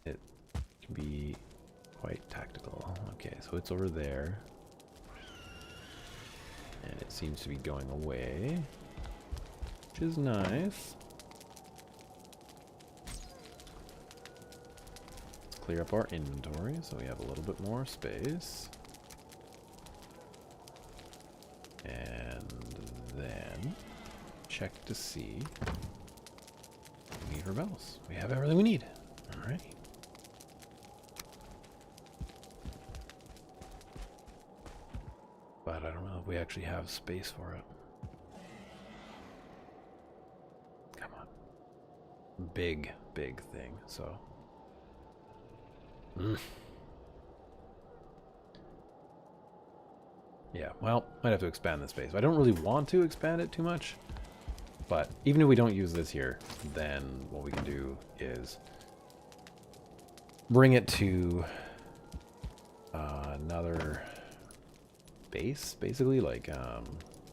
it can be quite tactical. Okay, so it's over there. And it seems to be going away, which is nice. Let's clear up our inventory so we have a little bit more space. And then check to see what we need for bells. We have everything we need. Alrighty. But I don't know if we actually have space for it. Come on. Big, big thing, so. Yeah, well, might have to expand the space. I don't really want to expand it too much. But even if we don't use this here, then what we can do is bring it to another base, basically, like,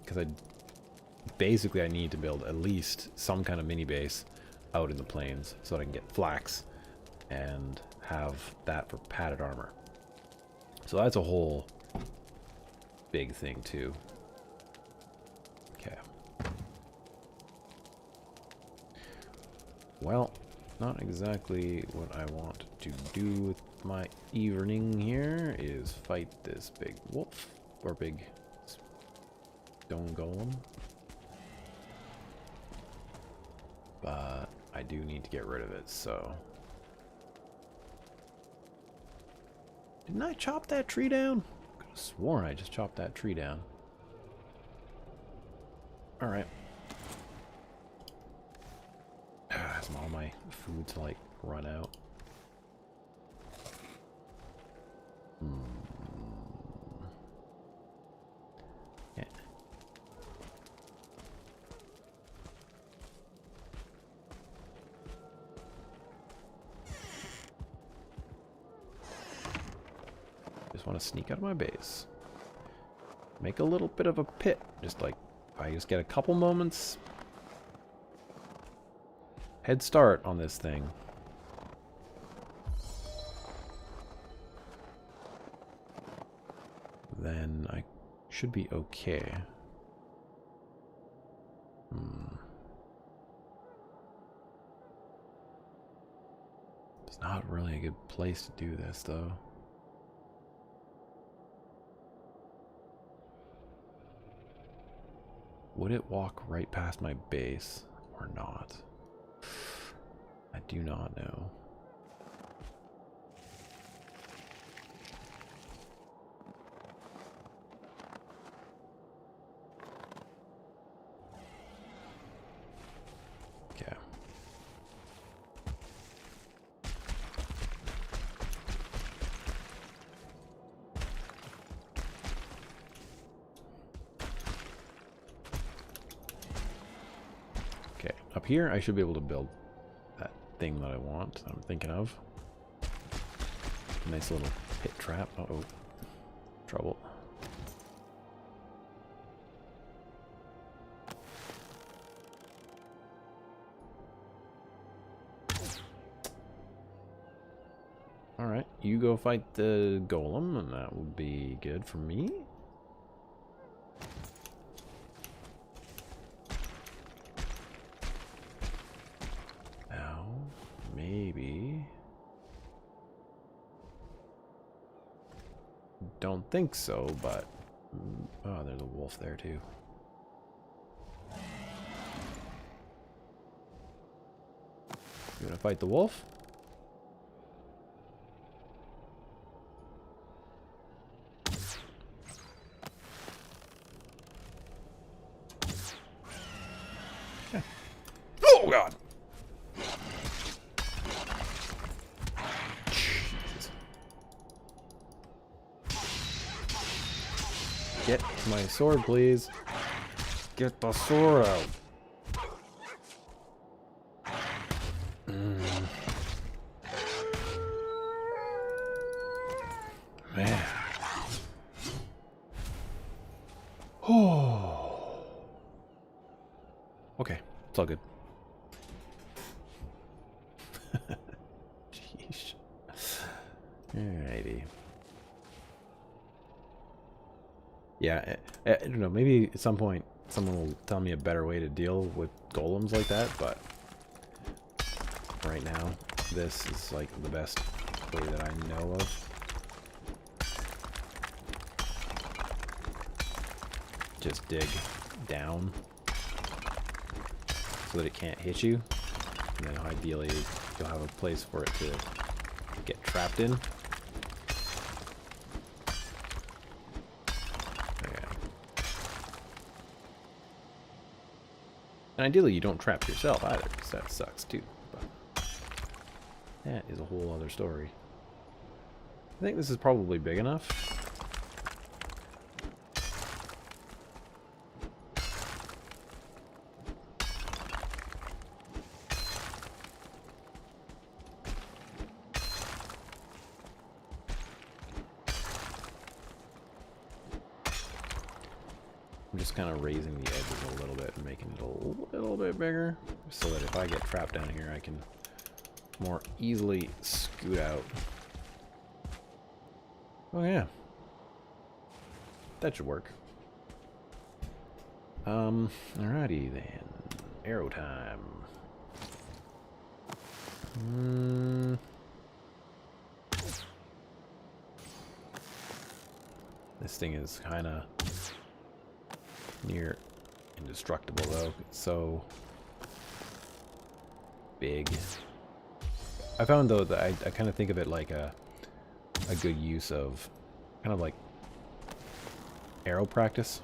because I need to build at least some kind of mini base out in the plains so that I can get flax and have that for padded armor. So that's a whole big thing too. Okay. Well, not exactly what I want to do with my evening here is fight this big wolf, or big stone golem. But I do need to get rid of it, so... Didn't I chop that tree down? I could have sworn I just chopped that tree down. Alright. As all my food to, like, run out. Yeah. Just want to sneak out of my base. Make a little bit of a pit. Just like, if I just get a couple moments head start on this thing. Then I should be okay. It's not really a good place to do this, though. Would it walk right past my base or not? I do not know. Okay. Okay, up here I should be able to build that thing that I want, I'm thinking of. Nice little pit trap. Uh-oh. Trouble. Alright, you go fight the golem, and that will be good for me. Now, maybe... Don't think so, but... Oh, there's a wolf there too. You wanna fight the wolf? Okay. Oh god! Get my sword, please. Get the sword out. Man. Oh. Okay, it's all good. Jeez. Alrighty. Yeah, I don't know, maybe at some point someone will tell me a better way to deal with golems like that, but right now this is like the best way that I know of. Just dig down so that it can't hit you, and then ideally you'll have a place for it to get trapped in. And ideally you don't trap yourself either, because that sucks too. But that is a whole other story. I think this is probably big enough. I'm just kind of raising the edges a little bit and making it a little bit bigger, so that if I get trapped down here, I can more easily scoot out. Oh yeah. That should work. Alrighty then. Arrow time. This thing is kind of near indestructible though. It's so big. I found though that I kind of think of it like a good use of kind of like arrow practice,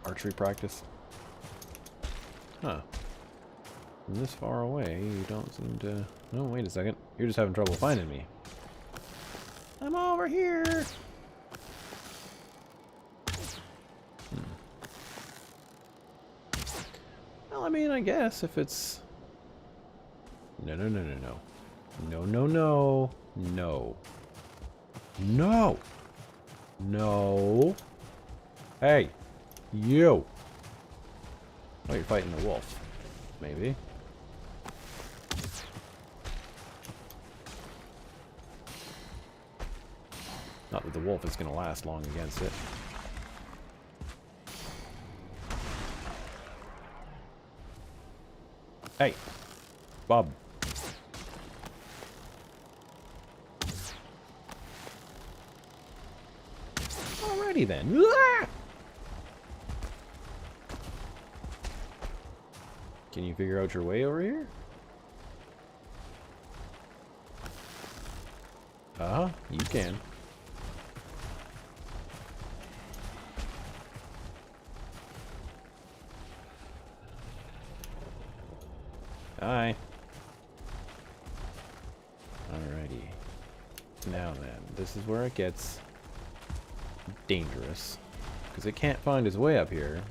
archery practice. Huh. From this far away, you don't seem to... No, wait a second. You're just having trouble finding me. I'm over here! Well, I mean, I guess if it's... No, no, no, no, no. No, no, no. No. No! No! Hey! You! Oh, you're fighting the wolf. Maybe. Not that the wolf is going to last long against it. Hey! Bob. Alrighty then. Ah! Can you figure out your way over here? You can. Hi. Alrighty. Now then, this is where it gets dangerous. Because it can't find its way up here.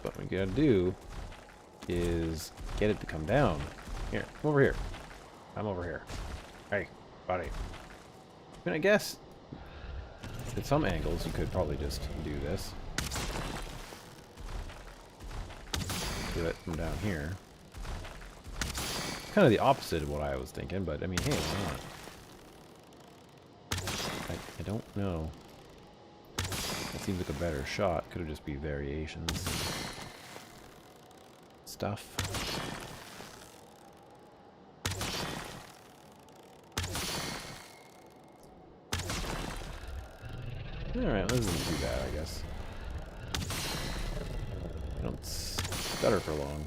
But what we gotta do is get it to come down. Here, come over here. I'm over here. Hey, buddy. I mean, I guess at some angles you could probably just do this. Do it from down here. Kind of the opposite of what I was thinking, but I mean, hey, why not? I don't know. That seems like a better shot. Could have just be variations. Stuff. Alright, this isn't too bad, I guess. I don't stutter for long.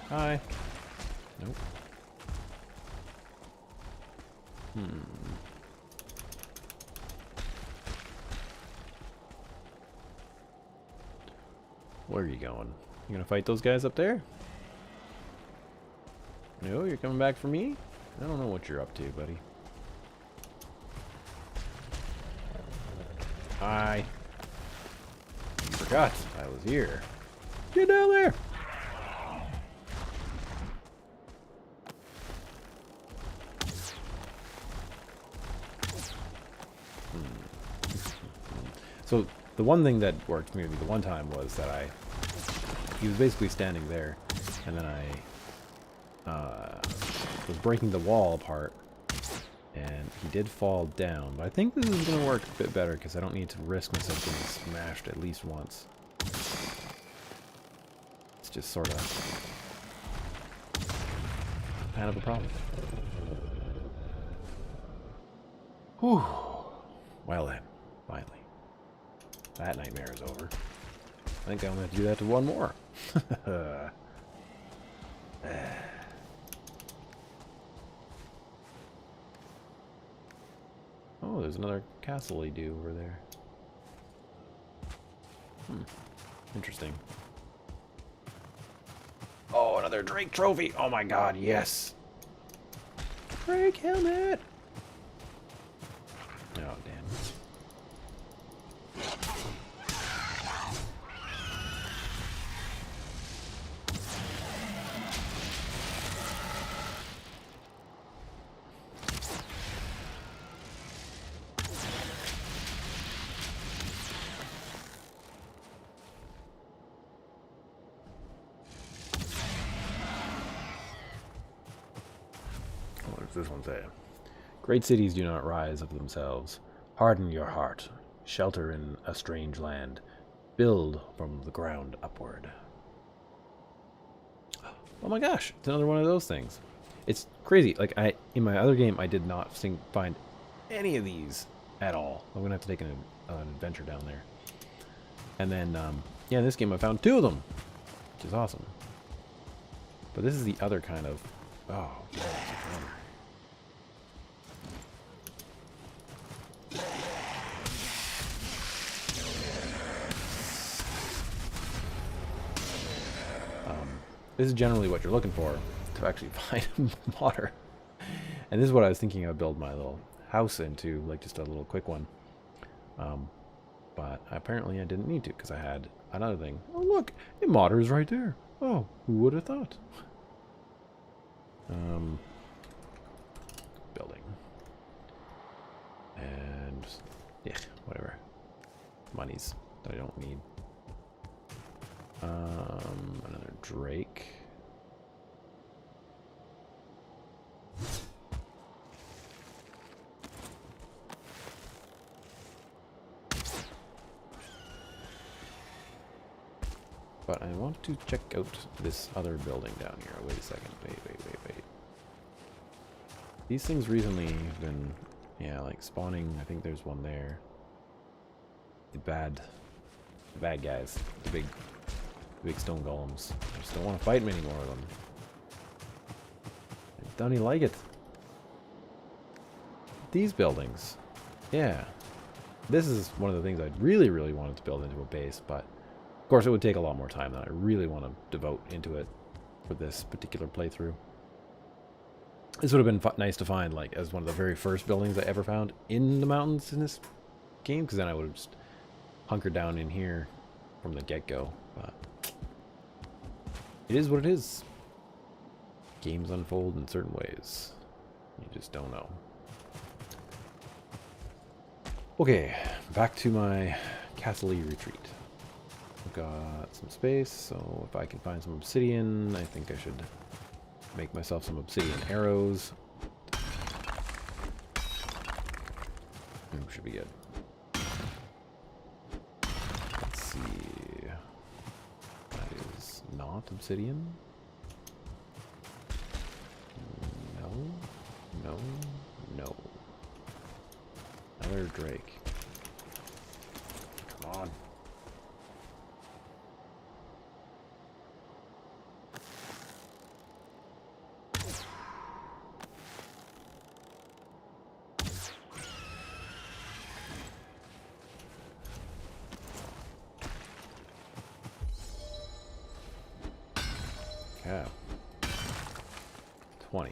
Hi. Nope. Where are you going? You gonna fight those guys up there? No, you're coming back for me? I don't know what you're up to, buddy. Hi. You forgot I was here. Get down there! So the one thing that worked for me the one time was that he was basically standing there, and then I was breaking the wall apart, and he did fall down. But I think this is going to work a bit better because I don't need to risk myself getting smashed at least once. It's just sort of kind of a problem. Whew. Well then, finally. That nightmare is over. I think I'm going to do that to one more. Oh, there's another castle-y do over there. Interesting. Oh, another Drake trophy! Oh my god, yes! Drake helmet! Oh, damn. What's this one say? Great cities do not rise of themselves. Harden your heart. Shelter in a strange land. Build from the ground upward. Oh my gosh, it's another one of those things. It's crazy. Like, in my other game, I did not find any of these at all. I'm going to have to take an adventure down there. And then, yeah, in this game I found 2 of them, which is awesome. But this is the other kind of... Oh, yeah, this is generally what you're looking for to actually find water. And this is what I was thinking I would build my little house into, like just a little quick one. But apparently I didn't need to because I had another thing. Oh look, a modder is right there. Oh, who would have thought? Building. And yeah, whatever. Monies that I don't need. Another Drake. But I want to check out this other building down here. Wait a second. Wait. These things recently have been, yeah, like spawning. I think there's one there. The bad guys. The big stone golems. I just don't want to fight many more of them. I don't even like it. These buildings. Yeah. This is one of the things I really, really wanted to build into a base, but of course it would take a lot more time than I really want to devote into it for this particular playthrough. This would have been nice to find, like, as one of the very first buildings I ever found in the mountains in this game, because then I would have just hunkered down in here from the get-go. But it is what it is. Games unfold in certain ways. You just don't know. Okay, back to my castle-y retreat. I've got some space, so if I can find some obsidian, I think I should make myself some obsidian arrows. Should be good. Let's see. That is not obsidian. No. Another Drake. Come on. Yeah. 20.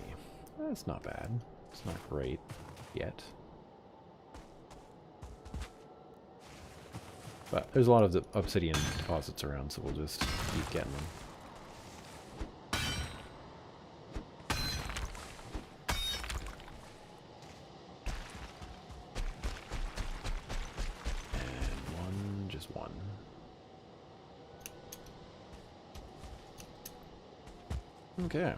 That's not bad. It's not great yet. But there's a lot of the obsidian deposits around, so we'll just keep getting them. And just one. Okay.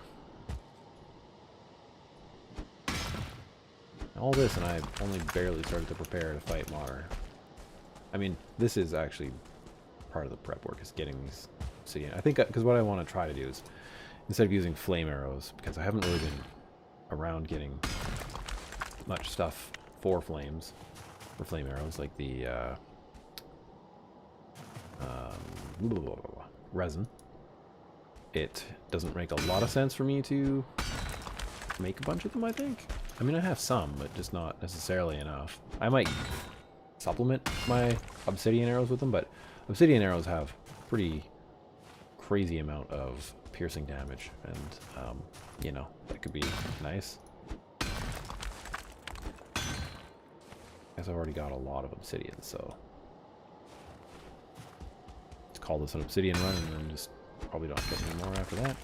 All this, and I've only barely started to prepare to fight Modder. I mean, this is actually part of the prep work, is getting these obsidian. I think, because what I want to try to do is, instead of using flame arrows, because I haven't really been around getting much stuff for flames, for flame arrows, like the resin. It doesn't make a lot of sense for me to make a bunch of them, I think. I mean, I have some, but just not necessarily enough. I might supplement my obsidian arrows with them, but obsidian arrows have pretty crazy amount of piercing damage, and you know, that could be nice. I guess I've already got a lot of obsidian, so let's call this an obsidian run, and then just probably don't get any more after that.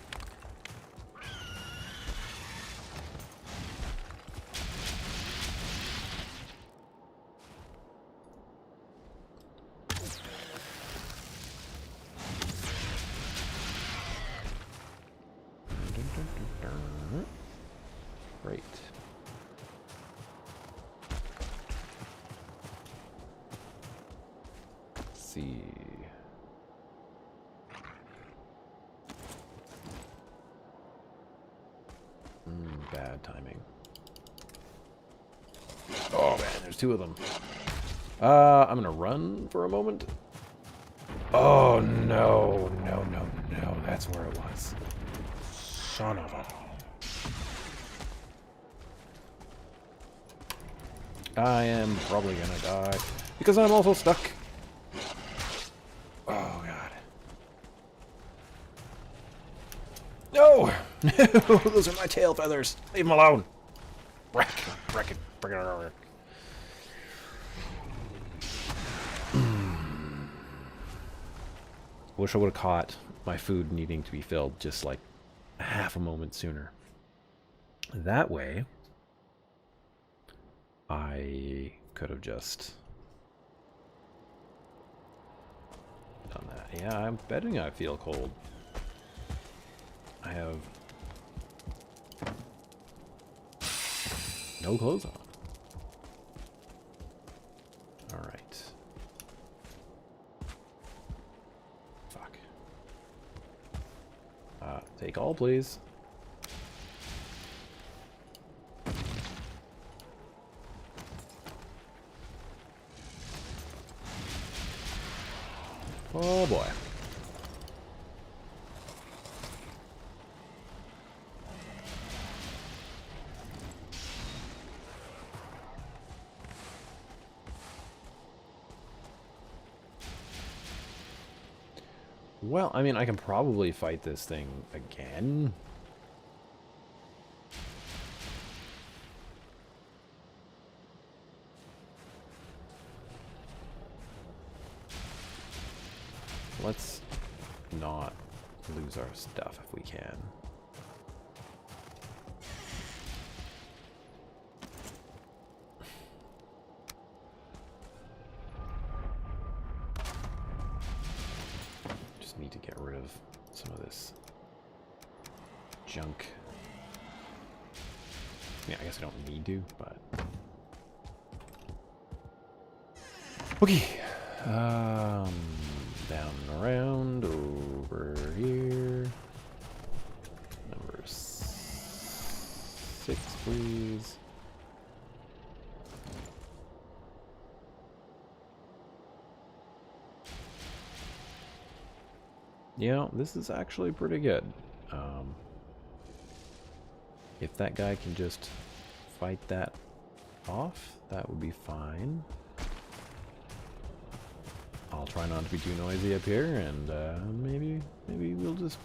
Great. Let's see. Bad timing. Oh man, there's two of them. I'm gonna run for a moment. Oh no, no, no, no, that's where it was. Son of a... I am probably gonna die because I'm also stuck. Oh god. No! No! Those are my tail feathers. Leave them alone. Wreck it. Bring it over. Wish I would have caught my food needing to be filled just like half a moment sooner. That way, I could have just done that. Yeah, I'm betting I feel cold. I have no clothes on. Alright. Fuck. Take all, please. Oh boy. Well, I mean, I can probably fight this thing again. Let's not lose our stuff if we can. Just need to get rid of some of this junk. Yeah, I guess I don't need to, but... Okay. Down and around, over here. Number 6, please. Yeah, this is actually pretty good. If that guy can just fight that off, that would be fine. I'll try not to be too noisy up here, and maybe we'll just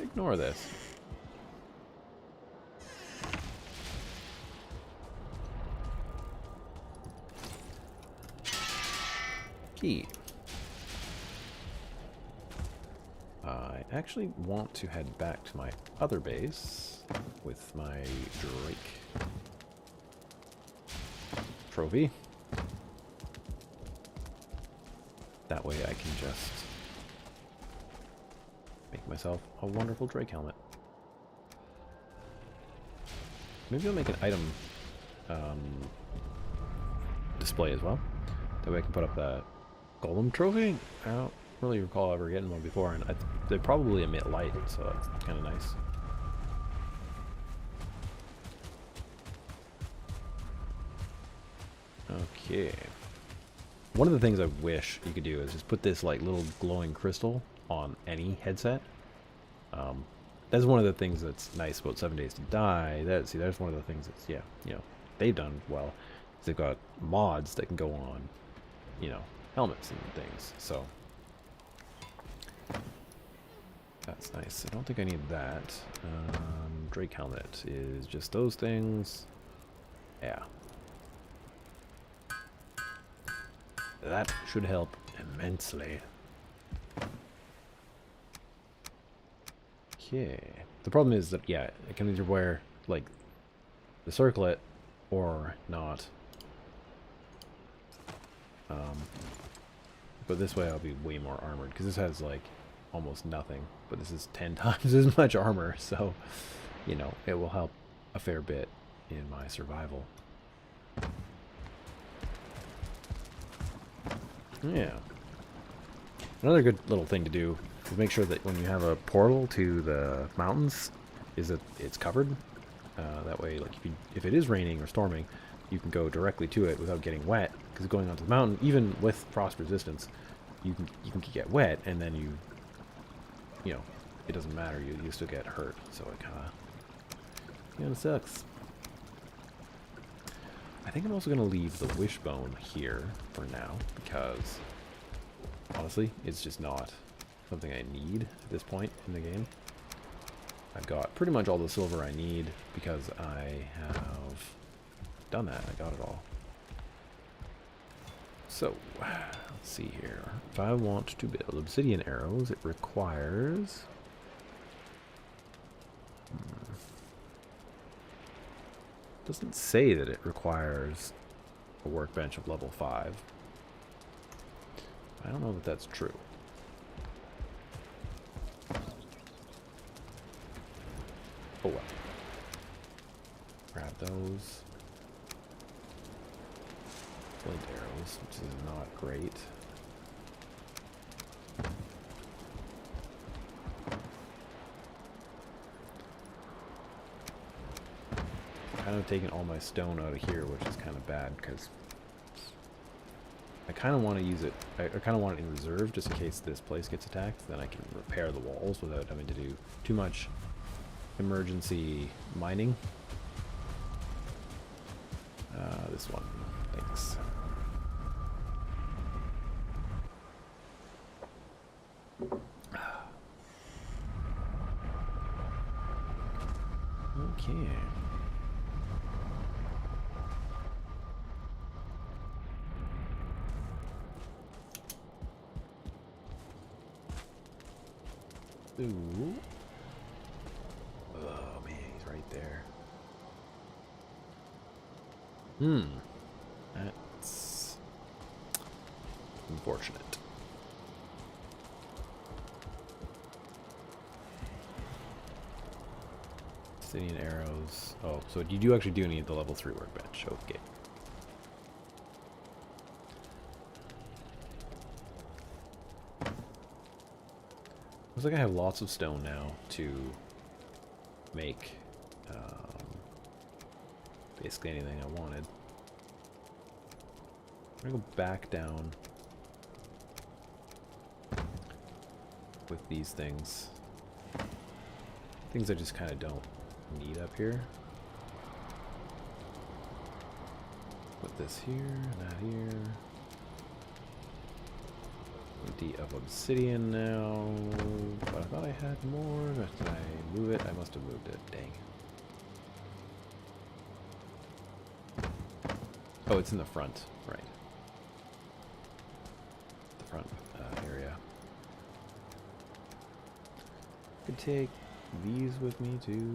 ignore this. Key. I actually want to head back to my other base with my Drake trophy. That way I can just make myself a wonderful Drake helmet. Maybe I'll make an item display as well. That way I can put up the golem trophy. I don't really recall ever getting one before, and they probably emit light, so that's kind of nice. Okay. One of the things I wish you could do is just put this like little glowing crystal on any headset. That's one of the things that's nice about 7 Days to Die. That's one of the things that's, yeah, you know, they've done well. They've got mods that can go on, you know, helmets and things. So that's nice. I don't think I need that. Drake helmet is just those things. Yeah. That should help immensely. Okay. The problem is that, yeah, I can either wear, like, the circlet or not. But this way I'll be way more armored, because this has, like, almost nothing. But this is 10 times as much armor, so, you know, it will help a fair bit in my survival. Yeah. Another good little thing to do is make sure that when you have a portal to the mountains, is that it's covered. That way, like if it is raining or storming, you can go directly to it without getting wet. Because going onto the mountain, even with frost resistance, you can get wet, and then you know, it doesn't matter. You still get hurt. So it kind of sucks. I think I'm also going to leave the wishbone here for now, because honestly, it's just not something I need at this point in the game. I've got pretty much all the silver I need because I have done that. I got it all. So, let's see here. If I want to build obsidian arrows, it requires... doesn't say that it requires a workbench of level 5. I don't know that that's true. Oh well. Grab those. Flint arrows, which is not great. Kind of taking all my stone out of here, which is kind of bad because I kind of want to use it. I kind of want it in reserve just in case this place gets attacked. Then I can repair the walls without having to do too much emergency mining. This one, thanks. Okay. Ooh. Oh man, he's right there. That's unfortunate. Obsidian arrows. Oh, so you do actually need the level 3 workbench. Okay. Looks like I have lots of stone now to make basically anything I wanted. I'm gonna go back down with these things. Things I just kind of don't need up here. Put this here, that here. Empty of obsidian now. But I thought I had more. Did I move it? I must have moved it. Dang. Oh, it's in the front. Right. The front area. Could take these with me too.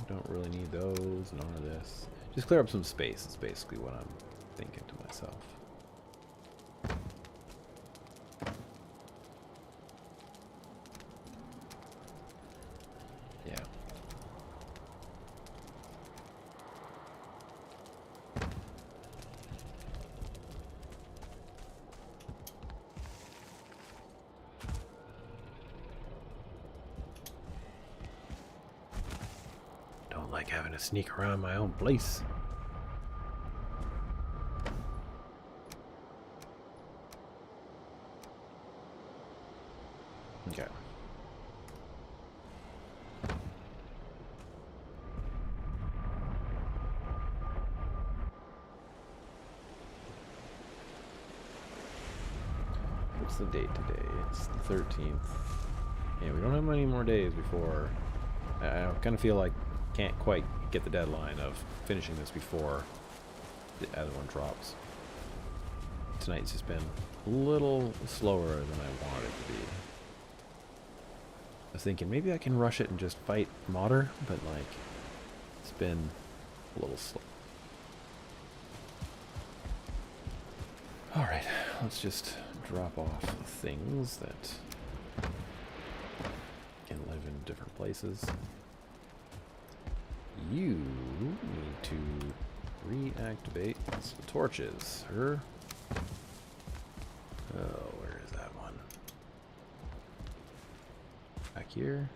Don't really need those. None of this. Just clear up some space is basically what I'm thinking to myself. Yeah. Don't like having to sneak around my own place. Okay. What's the date today? It's the 13th. Yeah, we don't have many more days before. I kind of feel like can't quite get the deadline of finishing this before the other one drops. Tonight's just been a little slower than I wanted it to be. I was thinking maybe I can rush it and just fight Modder, but like it's been a little slow. Alright, let's just drop off things that can live in different places. You need to reactivate some torches, sir. Oh, where is that one? Back here.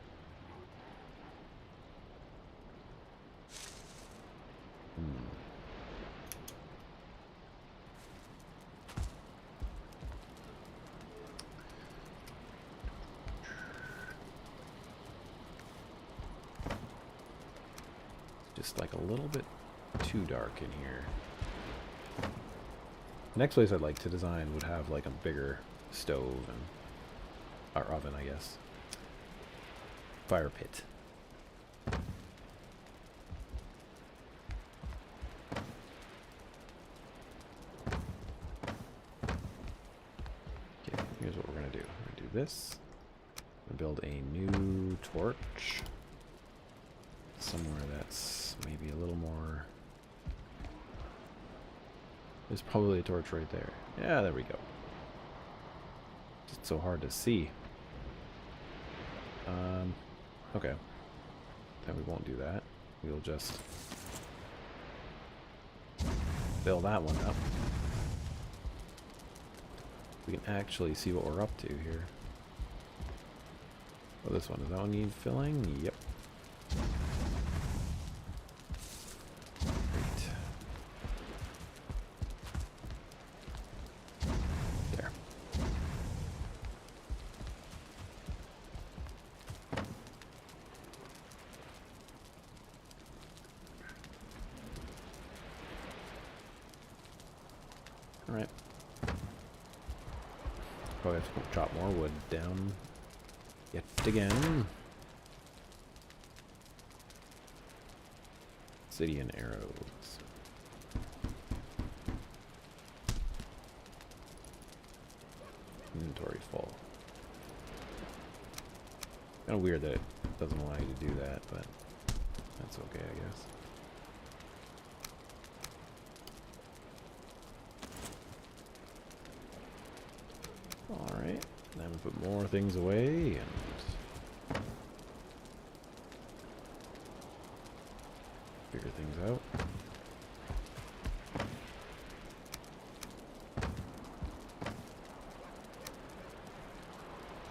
Just like a little bit too dark in here. The next place I'd like to design would have like a bigger stove and our oven, I guess. Fire pit. Okay, here's what we're gonna do. We're gonna do this. We're gonna build a new torch. Somewhere that's maybe a little more. There's probably a torch right there. Yeah, there we go. Just so hard to see. Okay. Then we won't do that. We'll just fill that one up. We can actually see what we're up to here. Oh, this one. Does that one need filling? Yep. Alright. Probably have to chop more wood down yet again. Obsidian arrows. Inventory full. Kind of weird that it doesn't allow you to do that, but that's okay, I guess. Alright, then we put more things away and figure things out.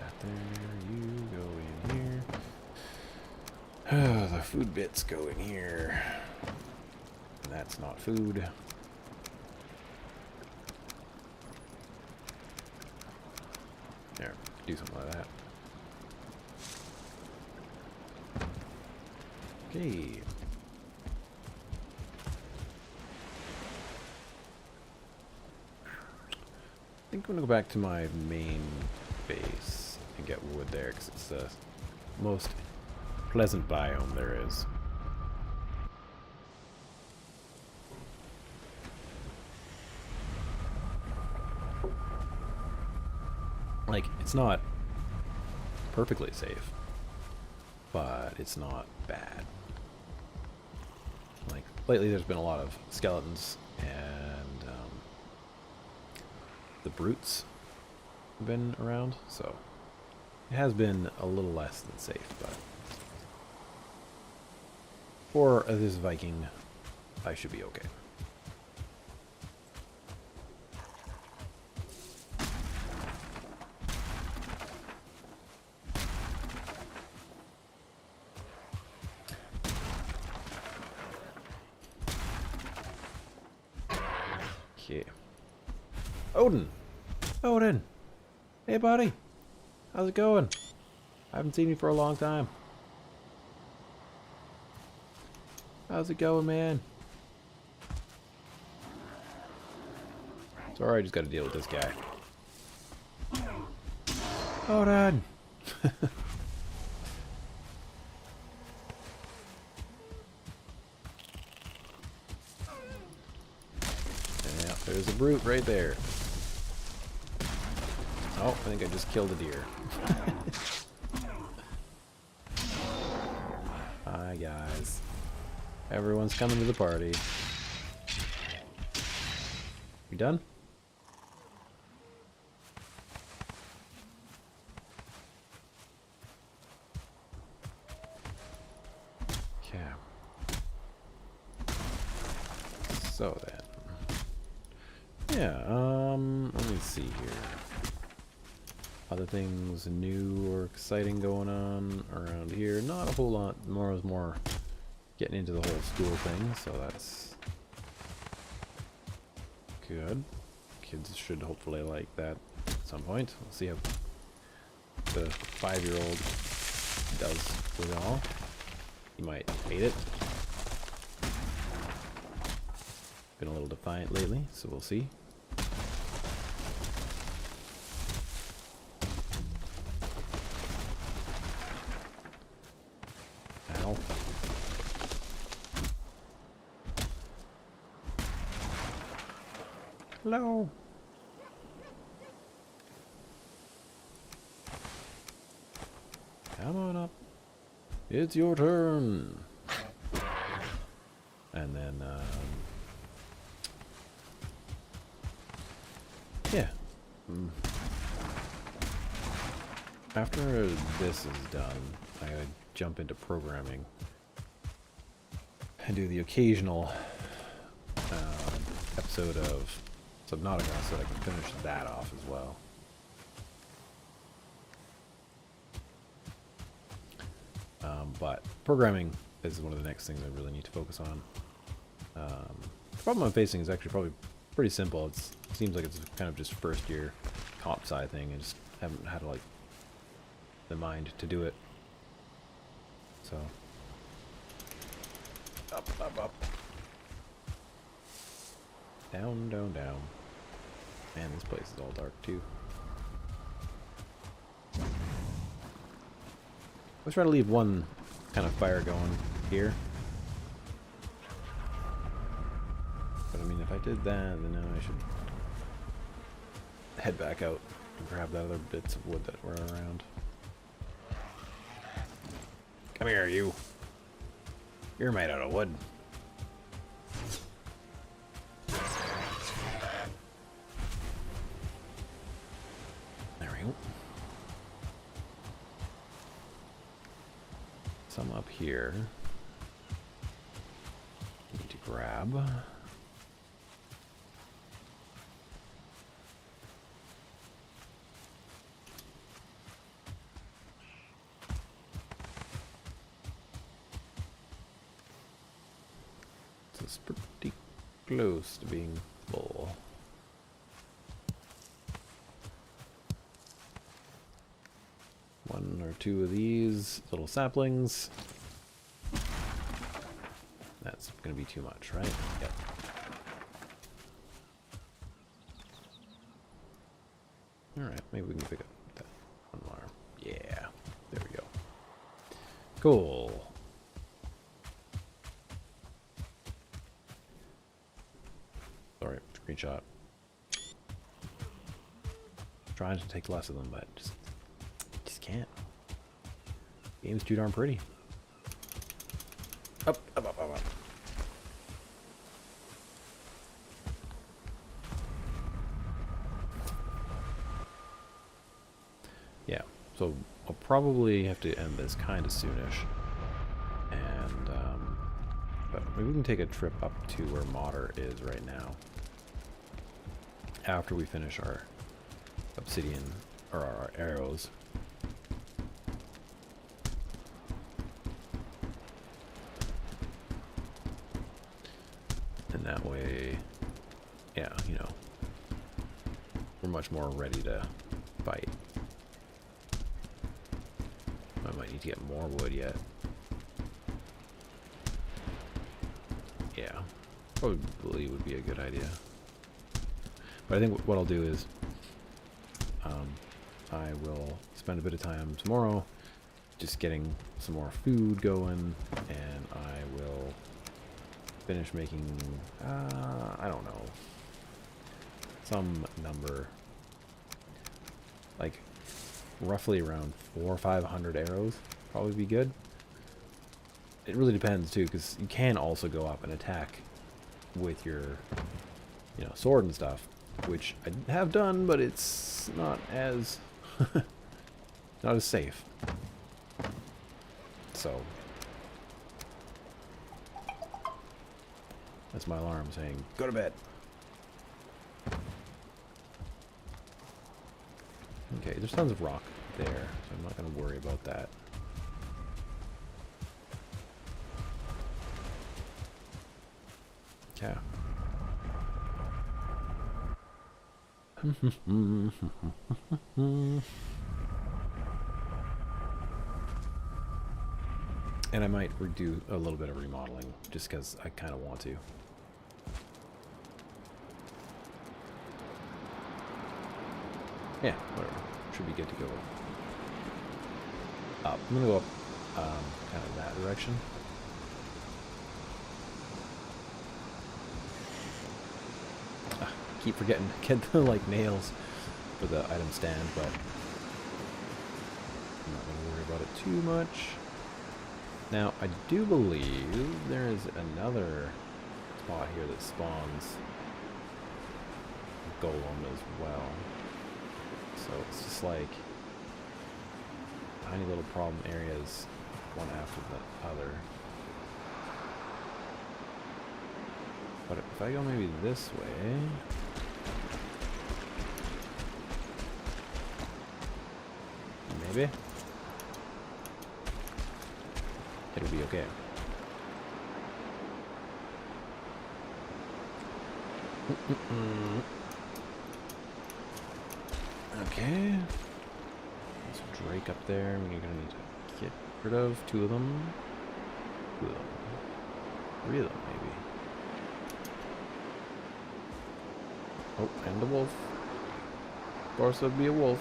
That there, you go in here. Oh, the food bits go in here. And that's not food. There, do something like that. Okay. I think I'm gonna go back to my main base and get wood there because it's the most pleasant biome there is. Like, it's not perfectly safe, but it's not bad. Like, lately there's been a lot of skeletons, and the brutes have been around, so it has been a little less than safe, but for this Viking, I should be okay. Okay. Odin! Odin! Hey, buddy! How's it going? I haven't seen you for a long time. How's it going, man? Sorry, I just gotta deal with this guy. Odin! Yeah, there's a brute right there. Oh, I think I just killed a deer. Hi, guys. Everyone's coming to the party. You done? Okay. So then. Yeah, let me see here. Other things new or exciting going on around here. Not a whole lot. More getting into the whole school thing, so that's good. Kids should hopefully like that at some point. We'll see how the 5-year-old does with it all. He might hate it. Been a little defiant lately, so we'll see. Ow. Hello. Come on up. It's your turn. And then, yeah. After this is done, I gotta jump into programming and do the occasional episode of Subnautica so that I can finish that off as well. But programming is one of the next things I really need to focus on. The problem I'm facing is actually probably pretty simple. It seems like it's kind of just first year comp sci thing. I just haven't had like the mind to do it. So up, up, up, down, down, down. Man, this place is all dark too. Let's try to leave one kind of fire going here. But I mean, if I did that, then now I should head back out and grab the other bits of wood that were around. Come here, you. You're made out of wood. There we go. Some up here. Need to grab. It's pretty close to being full. One or two of these little saplings. That's going to be too much, right? Yep. Alright, maybe we can pick up that one more. Yeah, there we go. Cool. Sorry, screenshot. Trying to take less of them, but just can't. Game's too darn pretty. Up, up, up, up, up. Yeah, so I'll probably have to end this kind of soonish. And, but maybe we can take a trip up to where Modder is right now. After we finish our obsidian, or our arrows. And that way, yeah, you know, we're much more ready to fight. I might need to get more wood yet. Yeah, probably would be a good idea. But I think what I'll do is I will spend a bit of time tomorrow just getting some more food going, and I will finish making, I don't know, some number, like roughly around 400 or 500 arrows, probably be good. It really depends too, because you can also go up and attack with your, you know, sword and stuff, which I have done, but it's not as not as safe. So That's my alarm saying, go to bed. Okay, there's tons of rock there, so I'm not going to worry about that. Yeah. And I might do a little bit of remodeling, just because I kind of want to. Yeah, whatever. Should be good to go up. I'm going to go up kind of that direction. Keep forgetting to get the like nails for the item stand, but I'm not going to worry about it too much. Now, I do believe there is another spot here that spawns a golem as well. So it's just like tiny little problem areas, one after the other. But if I go maybe this way... maybe? It'll be okay. Okay. There's a Drake up there. We're gonna need to get rid of 2 of them. 2 of them. 3 of them, maybe. Oh, and the wolf. Of course, there'd be a wolf.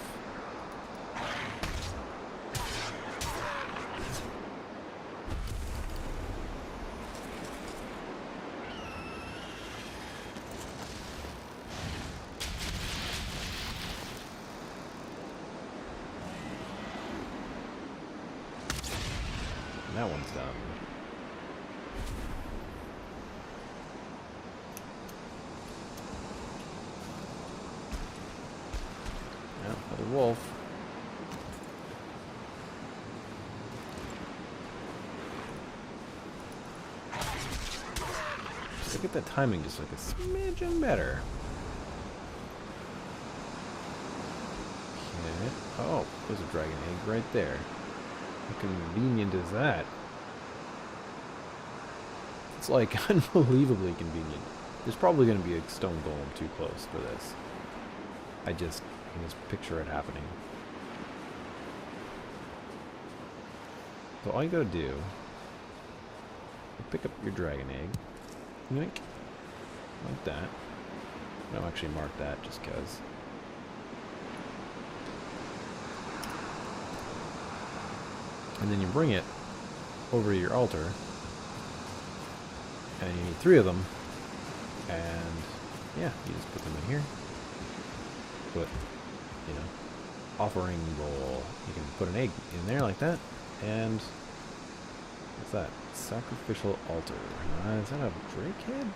That one's done. Yeah, another wolf. Look at that timing, just like a smidgen better. Okay. Oh, there's a dragon egg right there. How convenient is that? It's like unbelievably convenient. There's probably going to be a stone golem too close for this. I can just picture it happening. So all you gotta do is pick up your dragon egg. Yoink. Like that. No, actually mark that just because. And then you bring it over to your altar. And you need 3 of them. And yeah, you just put them in here. Put, you know, offering bowl. You can put an egg in there like that. And what's that? Sacrificial Altar. Is that a drake head?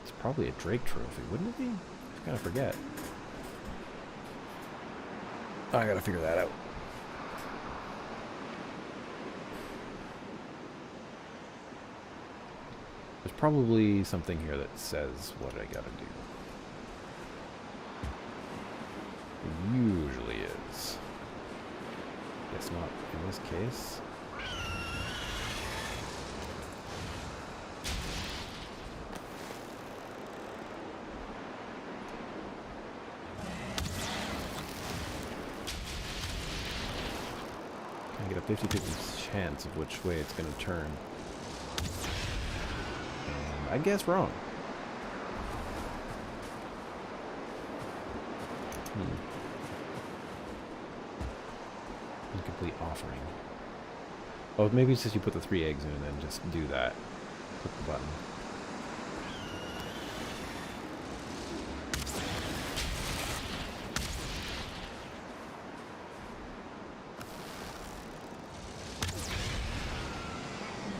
It's probably a drake trophy, wouldn't it be? I gotta forget. I gotta figure that out. There's probably something here that says what I gotta do. It usually is. Guess not in this case. I get a 50-50 chance of which way it's going to turn. And I guess wrong. Incomplete offering. Oh, maybe it's just you put the 3 eggs in and then just do that. Click the button.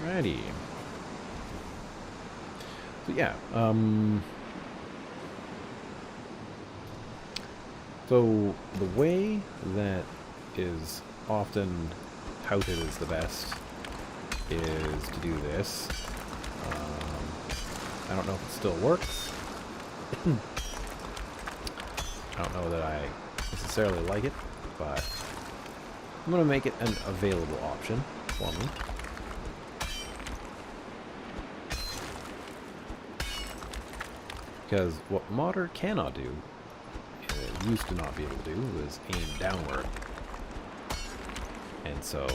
Alrighty. So yeah, so the way that is often touted as the best is to do this. I don't know if it still works. I don't know that I necessarily like it, but I'm going to make it an available option for me. Because what modder cannot do, used to not be able to do, was aim downward. And so,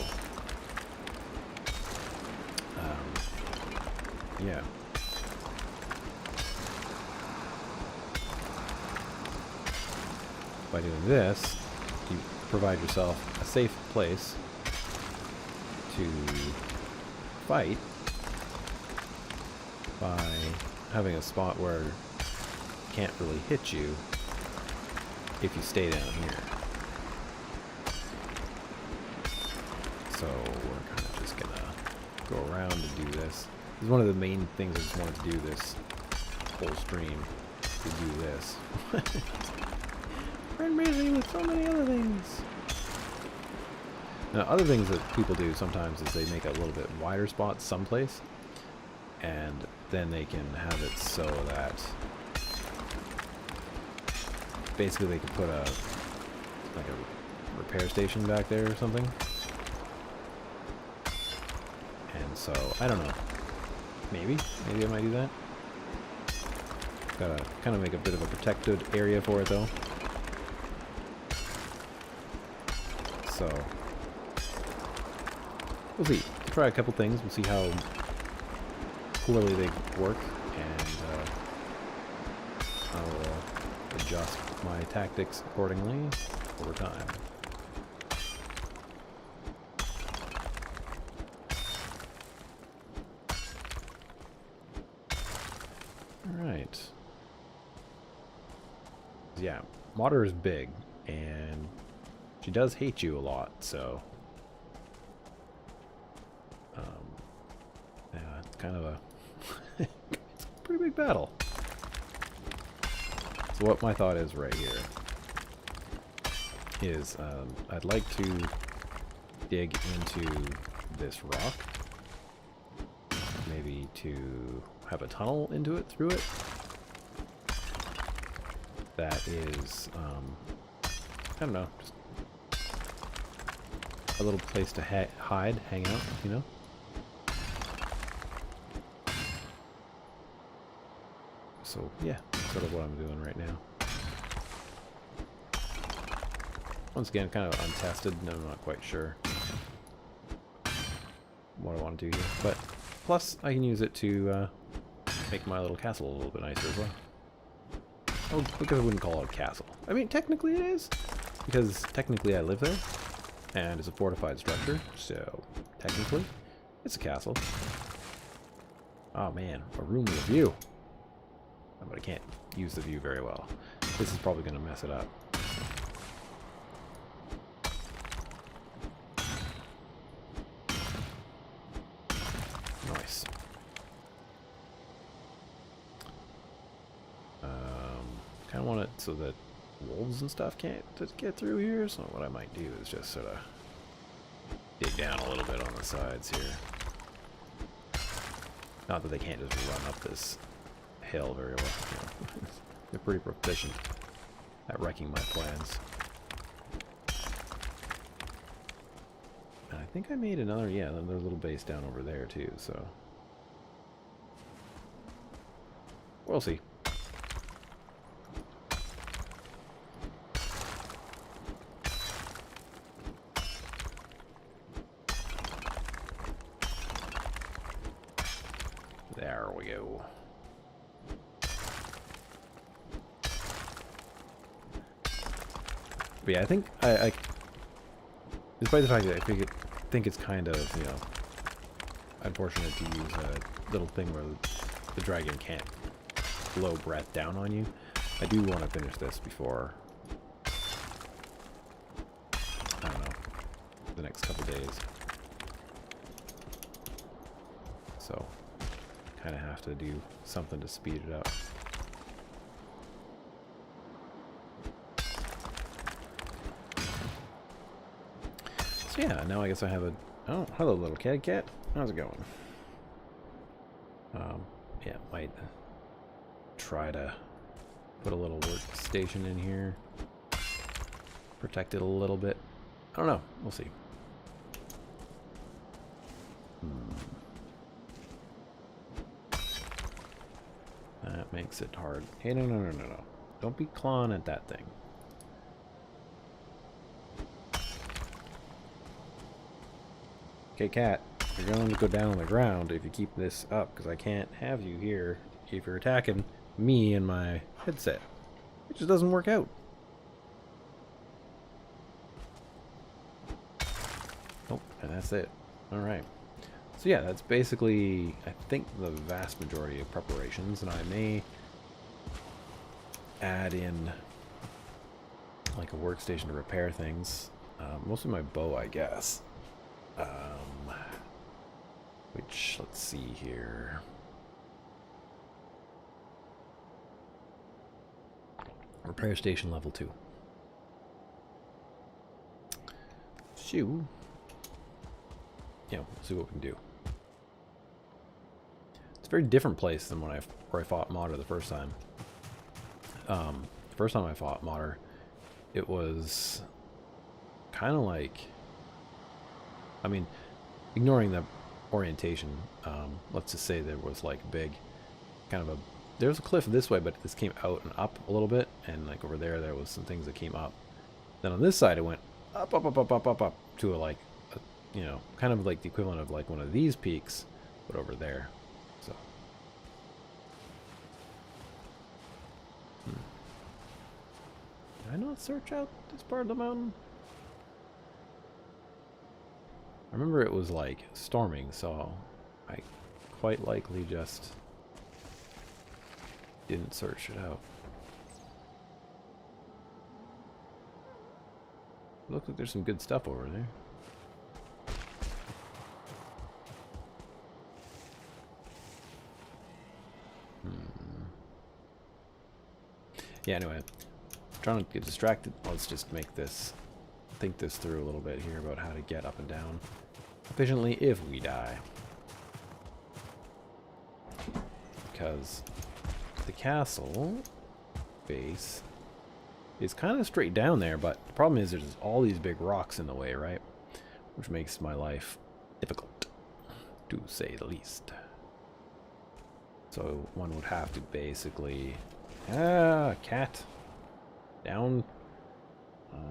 yeah. By doing this, you provide yourself a safe place to fight by having a spot where it can't really hit you if you stay down here. So we're kind of just gonna go around and do this. This is one of the main things I just wanted to do this whole stream, to do this. We're busy with so many other things. Now, other things that people do sometimes is they make a little bit wider spot someplace, and then they can have it so that basically they could put a like a repair station back there or something. And so I don't know. Maybe I might do that. Gotta kind of make a bit of a protected area for it though. So we'll see. We'll try a couple things. We'll see how poorly they work, and I'll adjust my tactics accordingly over time. Alright. Yeah, Modder is big, and she does hate you a lot, so yeah, it's kind of a it's a pretty big battle. So what my thought is right here is I'd like to dig into this rock, maybe to have a tunnel into it, through it, that is I don't know, just a little place to hide, hang out, you know? So, yeah, that's sort of what I'm doing right now. Once again, kind of untested, and I'm not quite sure what I want to do here. But, plus, I can use it to make my little castle a little bit nicer as well. Oh, because I wouldn't call it a castle. I mean, technically it is, because technically I live there. And it's a fortified structure, so technically it's a castle. Oh man, a room with a view. But I can't use the view very well. This is probably going to mess it up. Nice. Kind of want it so that wolves and stuff can't get through here, so what I might do is just sort of dig down a little bit on the sides here. Not that they can't just run up this hill very well. You know. They're pretty proficient at wrecking my plans. And I think I made another, yeah, another little base down over there too, so we'll see. There we go. But yeah, I think despite the fact that I think it's kind of, you know, unfortunate to use a little thing where the dragon can't blow breath down on you, I do want to finish this before, I don't know, the next couple days. So, kind of have to do something to speed it up. So yeah, now I guess I have a... Oh, hello little cat. How's it going? Yeah, might try to put a little workstation in here. Protect it a little bit. I don't know. We'll see. That makes it hard. Hey, no. Don't be clawing at that thing. Okay, cat. You're going to go down on the ground if you keep this up, because I can't have you here if you're attacking me and my headset. It just doesn't work out. Oh, and that's it. Alright. So yeah, that's basically, I think, the vast majority of preparations, and I may add in like a workstation to repair things. Mostly my bow, I guess. Which, let's see here. Repair station level 2. Shoo. Yeah, we'll see what we can do. It's a very different place than where I fought Modder the first time. The first time I fought Modder, it was kind of like, I mean, ignoring the orientation, let's just say there was like big, kind of a, there was a cliff this way, but this came out and up a little bit, and like over there, there was some things that came up. Then on this side, it went up to a, like, you know, kind of like the equivalent of like one of these peaks, but over there. So, did I not search out this part of the mountain? I remember it was like storming, so I quite likely just didn't search it out. Looks like there's some good stuff over there. Yeah, anyway, trying to get distracted. Let's just make this, think this through a little bit here about how to get up and down efficiently if we die. Because the castle base is kind of straight down there, but the problem is there's all these big rocks in the way, right? Which makes my life difficult, to say the least. So one would have to basically... Ah, cat. Down.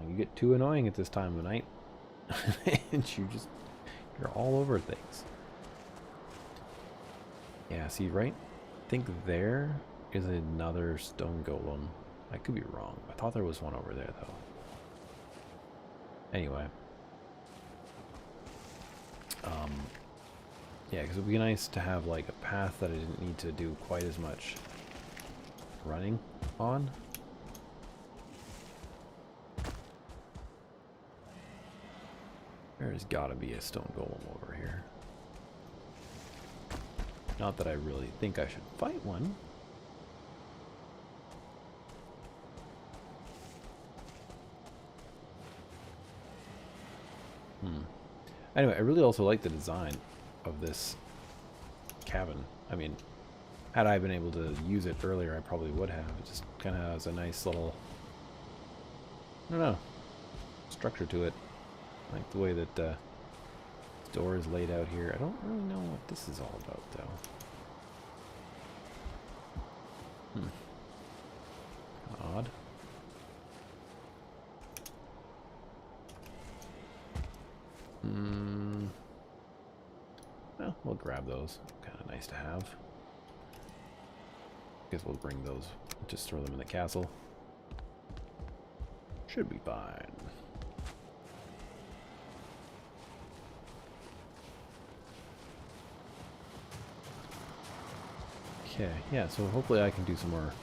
You get too annoying at this time of the night. And you're all over things. Yeah, see, right? I think there is another stone golem. I could be wrong. I thought there was one over there, though. Anyway. Yeah, because it would be nice to have, like, a path that I didn't need to do quite as much running on. There's gotta be a stone golem over here. Not that I really think I should fight one. Anyway, I really also like the design of this cabin. I mean, had I been able to use it earlier, I probably would have. It just kind of has a nice little, I don't know, structure to it. I like the way that the door is laid out here. I don't really know what this is all about, though. Odd. Well, we'll grab those. Kind of nice to have. Guess we'll bring those, just throw them in the castle. Should be fine. Okay, yeah, so hopefully I can do some more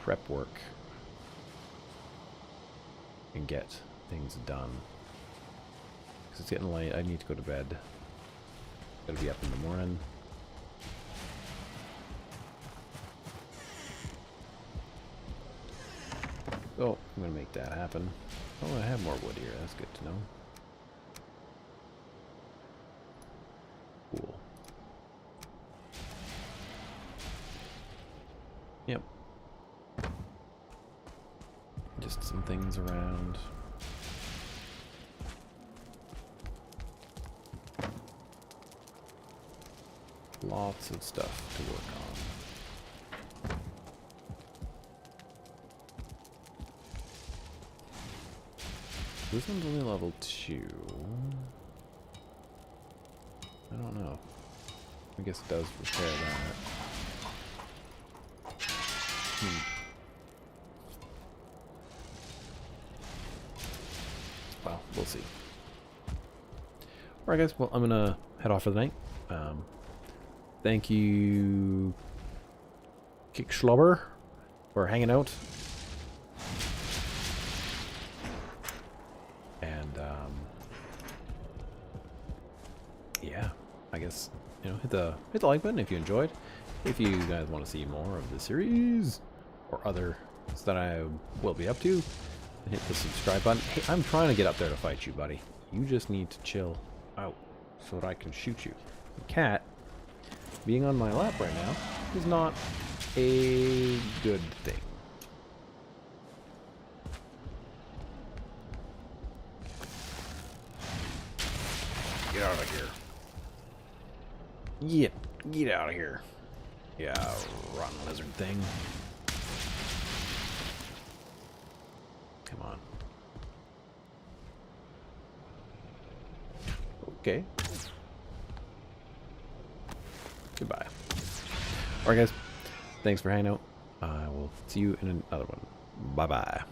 prep work and get things done. Because it's getting late, I need to go to bed. Gotta be up in the morning. Oh, I'm gonna make that happen. Oh, I have more wood here, that's good to know. Yep. Just some things around. Lots of stuff to work on. This one's only level 2. I don't know. I guess it does repair that. Well, we'll see. Alright guys, well I'm gonna head off for the night. Thank you Kickschlobber for hanging out. And yeah, I guess, you know, hit the like button if you enjoyed. If you guys want to see more of the series or other that I will be up to, and hit the subscribe button. Hey, I'm trying to get up there to fight you, buddy. You just need to chill out so that I can shoot you. The cat being on my lap right now is not a good thing. Get out of here. Get out of here. Yeah, rotten lizard thing. Come on. Okay. Goodbye. Alright guys, thanks for hanging out. I will see you in another one. Bye-bye.